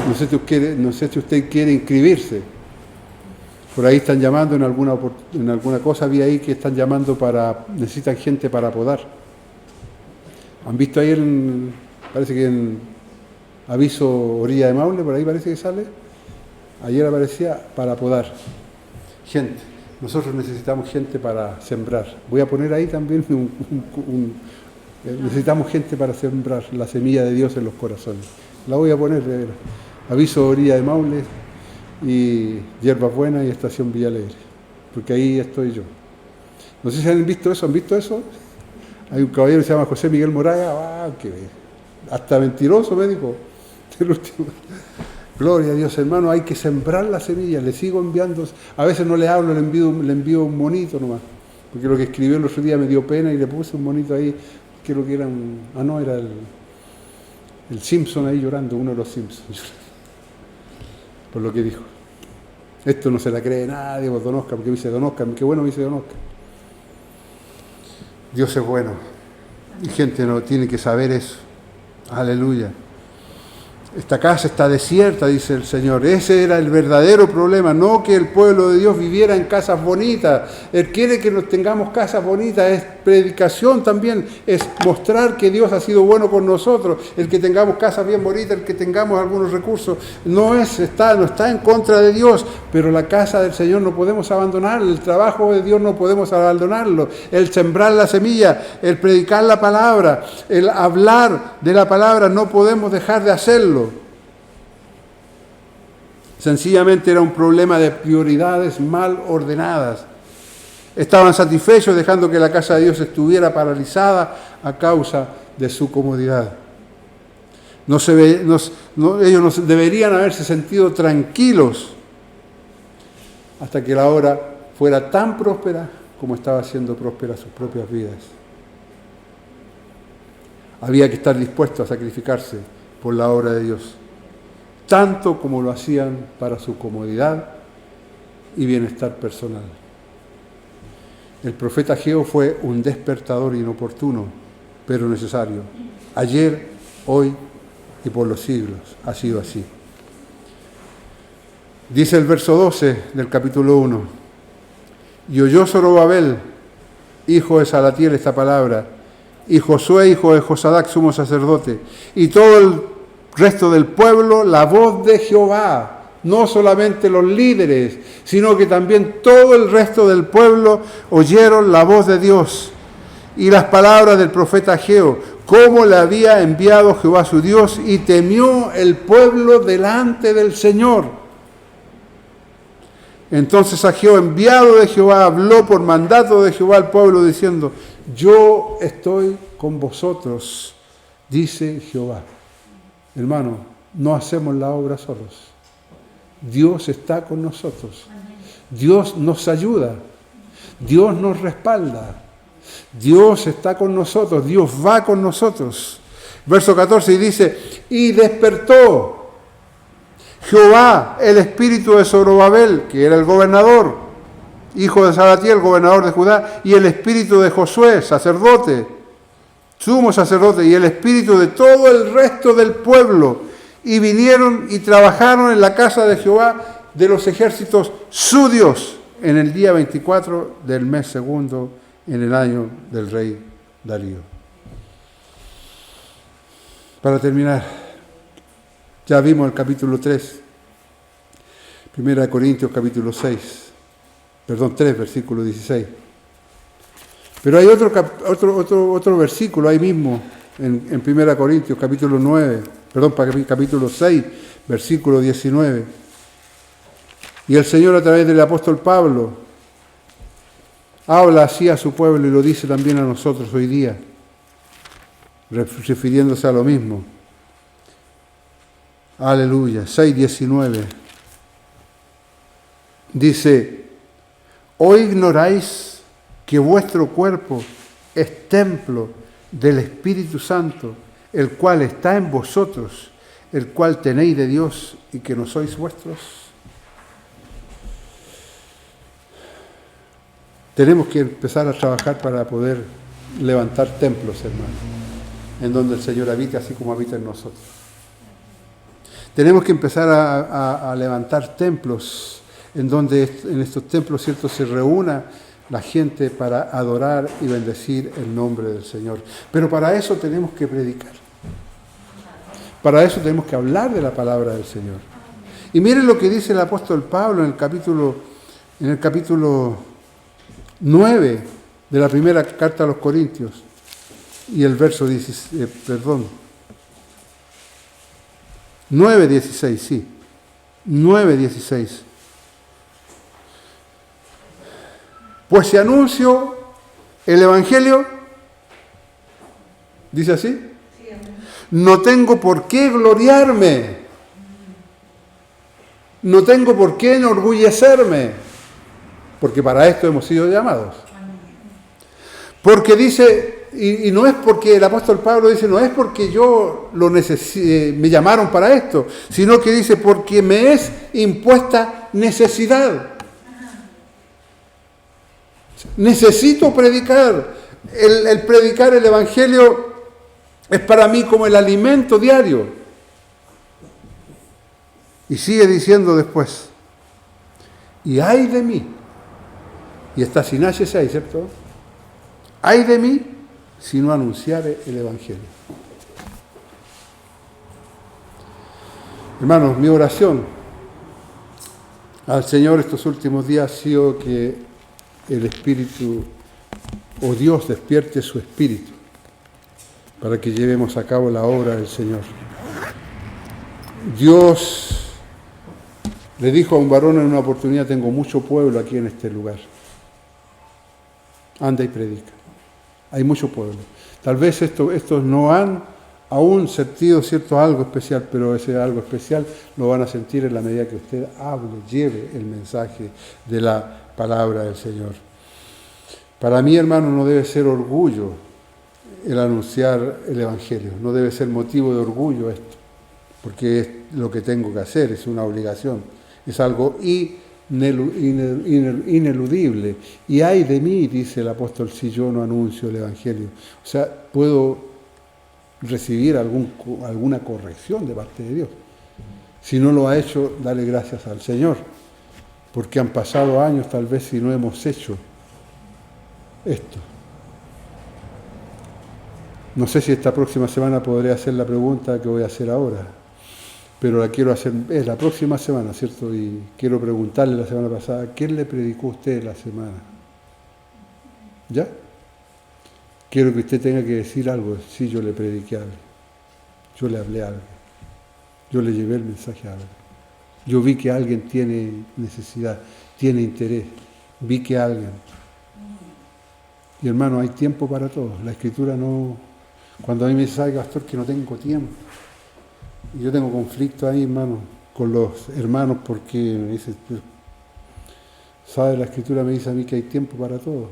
Speaker 2: No sé si usted quiere inscribirse. Por ahí están llamando en alguna cosa, vi ahí que están llamando necesitan gente para podar. ¿Han visto ahí parece que en aviso Orilla de Maule, por ahí parece que sale? Ayer aparecía para podar. Gente. Nosotros necesitamos gente para sembrar. Voy a poner ahí también necesitamos gente para sembrar la semilla de Dios en los corazones. La voy a poner, de veras. Aviso Orilla de Maule. y Hierbas Buenas y Estación Villa Alegre, porque ahí estoy yo. No sé si han visto eso, ¿han visto eso? Hay un caballero que se llama José Miguel Moraga, hasta mentiroso me dijo. Gloria a Dios, hermano, hay que sembrar la semilla, le sigo enviando, a veces no le hablo, le envío un monito nomás, porque lo que escribió el otro día me dio pena y le puse un monito ahí, creo que era era el Simpson ahí llorando, uno de los Simpsons, por lo que dijo. Esto no se la cree nadie, por Don Oscar, porque me dice Don Oscar, qué bueno me dice Don Oscar. Dios es bueno, y gente no tiene que saber eso. Aleluya. Esta casa está desierta, dice el Señor. Ese era el verdadero problema, no que el pueblo de Dios viviera en casas bonitas. Él quiere que nos tengamos casas bonitas, es predicación también, es mostrar que Dios ha sido bueno con nosotros. El que tengamos casas bien bonitas, el que tengamos algunos recursos, no está en contra de Dios, pero la casa del Señor no podemos abandonarla, el trabajo de Dios no podemos abandonarlo, el sembrar la semilla, el predicar la palabra, el hablar de la palabra, no podemos dejar de hacerlo. Sencillamente era un problema de prioridades mal ordenadas. Estaban satisfechos dejando que la casa de Dios estuviera paralizada a causa de su comodidad. Ellos no deberían haberse sentido tranquilos hasta que la obra fuera tan próspera como estaba siendo próspera sus propias vidas. Había que estar dispuesto a sacrificarse por la obra de Dios, tanto como lo hacían para su comodidad y bienestar personal. El profeta Ageo fue un despertador inoportuno, pero necesario. Ayer, hoy y por los siglos ha sido así. Dice el verso 12 del capítulo 1: y oyó Zorobabel, hijo de Salatiel, esta palabra, y Josué, hijo de Josadac, sumo sacerdote, y todo el resto del pueblo, la voz de Jehová. No solamente los líderes, sino que también todo el resto del pueblo oyeron la voz de Dios y las palabras del profeta Ageo, cómo le había enviado Jehová su Dios, y temió el pueblo delante del Señor. Entonces Ageo, enviado de Jehová, habló por mandato de Jehová al pueblo, diciendo: yo estoy con vosotros, dice Jehová. Hermano, no hacemos la obra solos. Dios está con nosotros. Dios nos ayuda. Dios nos respalda. Dios está con nosotros. Dios va con nosotros. Verso 14 y dice: y despertó Jehová el espíritu de Zorobabel, que era el gobernador, hijo de Salatiel, gobernador de Judá, y el espíritu de Josué, sacerdote, sumo sacerdote, y el espíritu de todo el resto del pueblo, y vinieron y trabajaron en la casa de Jehová de los ejércitos, su Dios, en el día 24 del mes segundo, en el año del rey Darío. Para terminar, ya vimos el capítulo 3, 1 Corintios capítulo 3, versículo 16. Pero hay otro versículo ahí mismo, en 1 Corintios capítulo 6, versículo 19. Y el Señor, a través del apóstol Pablo, habla así a su pueblo y lo dice también a nosotros hoy día, refiriéndose a lo mismo. Aleluya, 6:19. Dice: ¿o ignoráis que vuestro cuerpo es templo del Espíritu Santo, el cual está en vosotros, el cual tenéis de Dios, y que no sois vuestros? Tenemos que empezar a trabajar para poder levantar templos, hermanos, en donde el Señor habite así como habita en nosotros. Tenemos que empezar a levantar templos en donde en estos templos, ¿cierto?, se reúna la gente para adorar y bendecir el nombre del Señor. Pero para eso tenemos que predicar. Para eso tenemos que hablar de la palabra del Señor. Y miren lo que dice el apóstol Pablo en el capítulo 9 de la primera carta a los Corintios y el verso 9:16, sí. 9:16. Pues si anuncio el Evangelio, dice así, no tengo por qué gloriarme, no tengo por qué enorgullecerme, porque para esto hemos sido llamados. Porque dice, y no es porque el apóstol Pablo dice, no es porque yo me llamaron para esto, sino que dice, porque me es impuesta necesidad. Necesito predicar. El predicar el Evangelio es para mí como el alimento diario. Y sigue diciendo después, y ay de mí, y está sin H6, ¿cierto? Ay de mí si no anunciare el Evangelio. Hermanos, mi oración al Señor estos últimos días ha sido que el Espíritu, o Dios, despierte su Espíritu para que llevemos a cabo la obra del Señor. Dios le dijo a un varón en una oportunidad, tengo mucho pueblo aquí en este lugar. Anda y predica. Hay mucho pueblo. Tal vez estos no han aún sentido cierto algo especial, pero ese algo especial lo van a sentir en la medida que usted hable, lleve el mensaje de la palabra del Señor. Para mí, hermano, no debe ser orgullo el anunciar el Evangelio, no debe ser motivo de orgullo esto, porque es lo que tengo que hacer, es una obligación, es algo ineludible. Y ay de mí, dice el apóstol, si yo no anuncio el Evangelio. O sea, puedo recibir alguna corrección de parte de Dios. Si no lo ha hecho, dale gracias al Señor, porque han pasado años tal vez si no hemos hecho esto. No sé si esta próxima semana podré hacer la pregunta que voy a hacer ahora, pero la quiero hacer, es la próxima semana, ¿cierto? Y quiero preguntarle la semana pasada, ¿quién le predicó a usted la semana? ¿Ya? Quiero que usted tenga que decir algo. Sí, yo le prediqué a alguien, yo le hablé a alguien, yo le llevé el mensaje a alguien, yo vi que alguien tiene necesidad, tiene interés, vi que alguien. Y hermano, hay tiempo para todo. La Escritura no... Cuando a mí me dice, ay, pastor, que no tengo tiempo. Y yo tengo conflicto ahí, hermano, con los hermanos porque me dice, ¿sabe? La Escritura me dice a mí que hay tiempo para todo.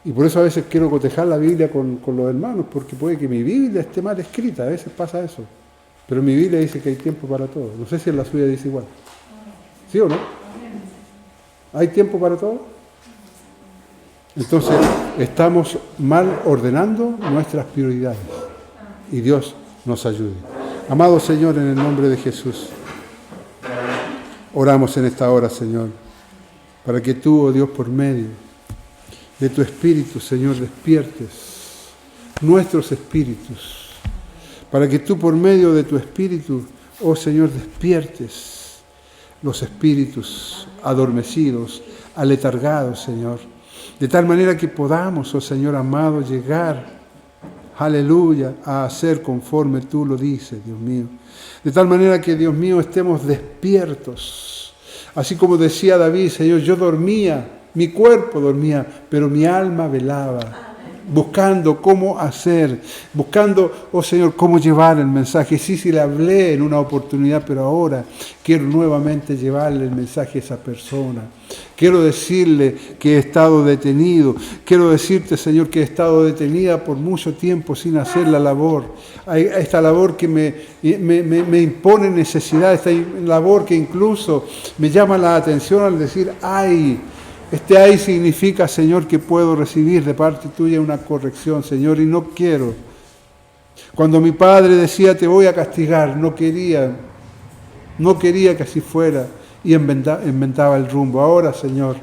Speaker 2: Y por eso a veces quiero cotejar la Biblia con los hermanos, porque puede que mi Biblia esté mal escrita, a veces pasa eso. Pero mi Biblia dice que hay tiempo para todo. No sé si en la suya dice igual. ¿Sí o no? ¿Hay tiempo para todo? Entonces, estamos mal ordenando nuestras prioridades. Y Dios nos ayude. Amado Señor, en el nombre de Jesús, oramos en esta hora, Señor, para que tú, oh Dios, por medio de tu Espíritu, Señor, despiertes nuestros espíritus. Para que tú, por medio de tu Espíritu, oh Señor, despiertes los espíritus adormecidos, aletargados, Señor. De tal manera que podamos, oh Señor amado, llegar, aleluya, a hacer conforme tú lo dices, Dios mío. De tal manera que, Dios mío, estemos despiertos. Así como decía David, Señor, yo dormía, mi cuerpo dormía, pero mi alma velaba. Buscando cómo hacer, buscando, oh Señor, cómo llevar el mensaje. Sí, le hablé en una oportunidad, pero ahora quiero nuevamente llevarle el mensaje a esa persona. Quiero decirle que he estado detenido. Quiero decirte, Señor, que he estado detenida por mucho tiempo sin hacer la labor. Esta labor que me impone necesidad, esta labor que incluso me llama la atención al decir, ¡ay! Este ay significa, Señor, que puedo recibir de parte tuya una corrección, Señor, y no quiero. Cuando mi padre decía, te voy a castigar, no quería que así fuera, y enmendaba el rumbo. Ahora, Señor,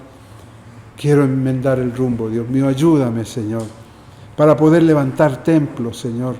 Speaker 2: quiero enmendar el rumbo, Dios mío, ayúdame, Señor, para poder levantar templos, Señor,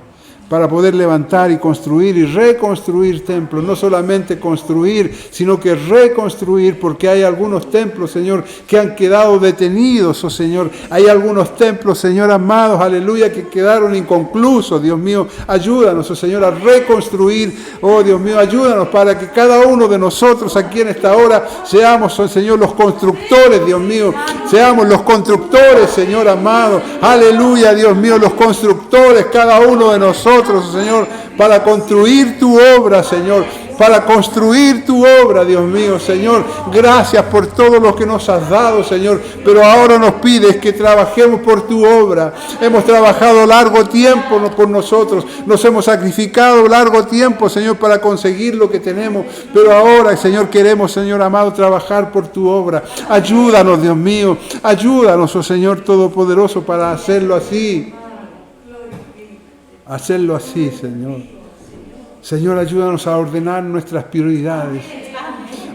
Speaker 2: para poder levantar y construir y reconstruir templos. No solamente construir, sino que reconstruir, porque hay algunos templos, Señor, que han quedado detenidos, oh Señor. Hay algunos templos, Señor, amados, aleluya, que quedaron inconclusos. Dios mío, ayúdanos, oh Señor, a reconstruir. Oh Dios mío, ayúdanos para que cada uno de nosotros aquí en esta hora seamos, oh Señor, los constructores, Dios mío. Seamos los constructores, Señor amado. Aleluya, Dios mío, los constructores, cada uno de nosotros, Señor, para construir tu obra, Señor, para construir tu obra, Dios mío, Señor. Gracias por todo lo que nos has dado, Señor, pero ahora nos pides que trabajemos por tu obra. Hemos trabajado largo tiempo con nosotros, nos hemos sacrificado largo tiempo, Señor, para conseguir lo que tenemos, pero ahora, Señor, queremos, Señor amado, trabajar por tu obra. Ayúdanos, Dios mío, ayúdanos, oh Señor Todopoderoso, para hacerlo así. Hacerlo así, Señor. Señor, ayúdanos a ordenar nuestras prioridades.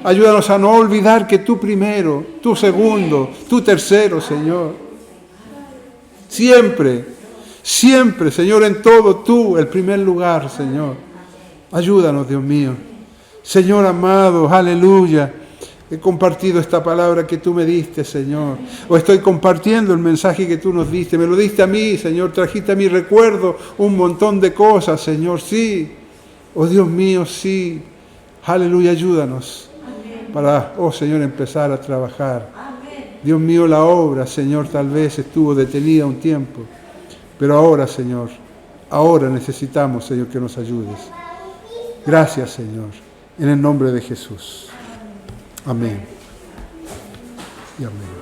Speaker 2: Ayúdanos a no olvidar que tú primero, tú segundo, tú tercero, Señor. Siempre, siempre, Señor, en todo tú, el primer lugar, Señor. Ayúdanos, Dios mío. Señor amado, aleluya. He compartido esta palabra que tú me diste, Señor. O estoy compartiendo el mensaje que tú nos diste. Me lo diste a mí, Señor. Trajiste a mi recuerdo un montón de cosas, Señor. Sí. Oh Dios mío, sí. Aleluya, ayúdanos. Para, oh Señor, empezar a trabajar. Dios mío, la obra, Señor, tal vez estuvo detenida un tiempo. Pero ahora, Señor, ahora necesitamos, Señor, que nos ayudes. Gracias, Señor. En el nombre de Jesús. Amén. Y amén.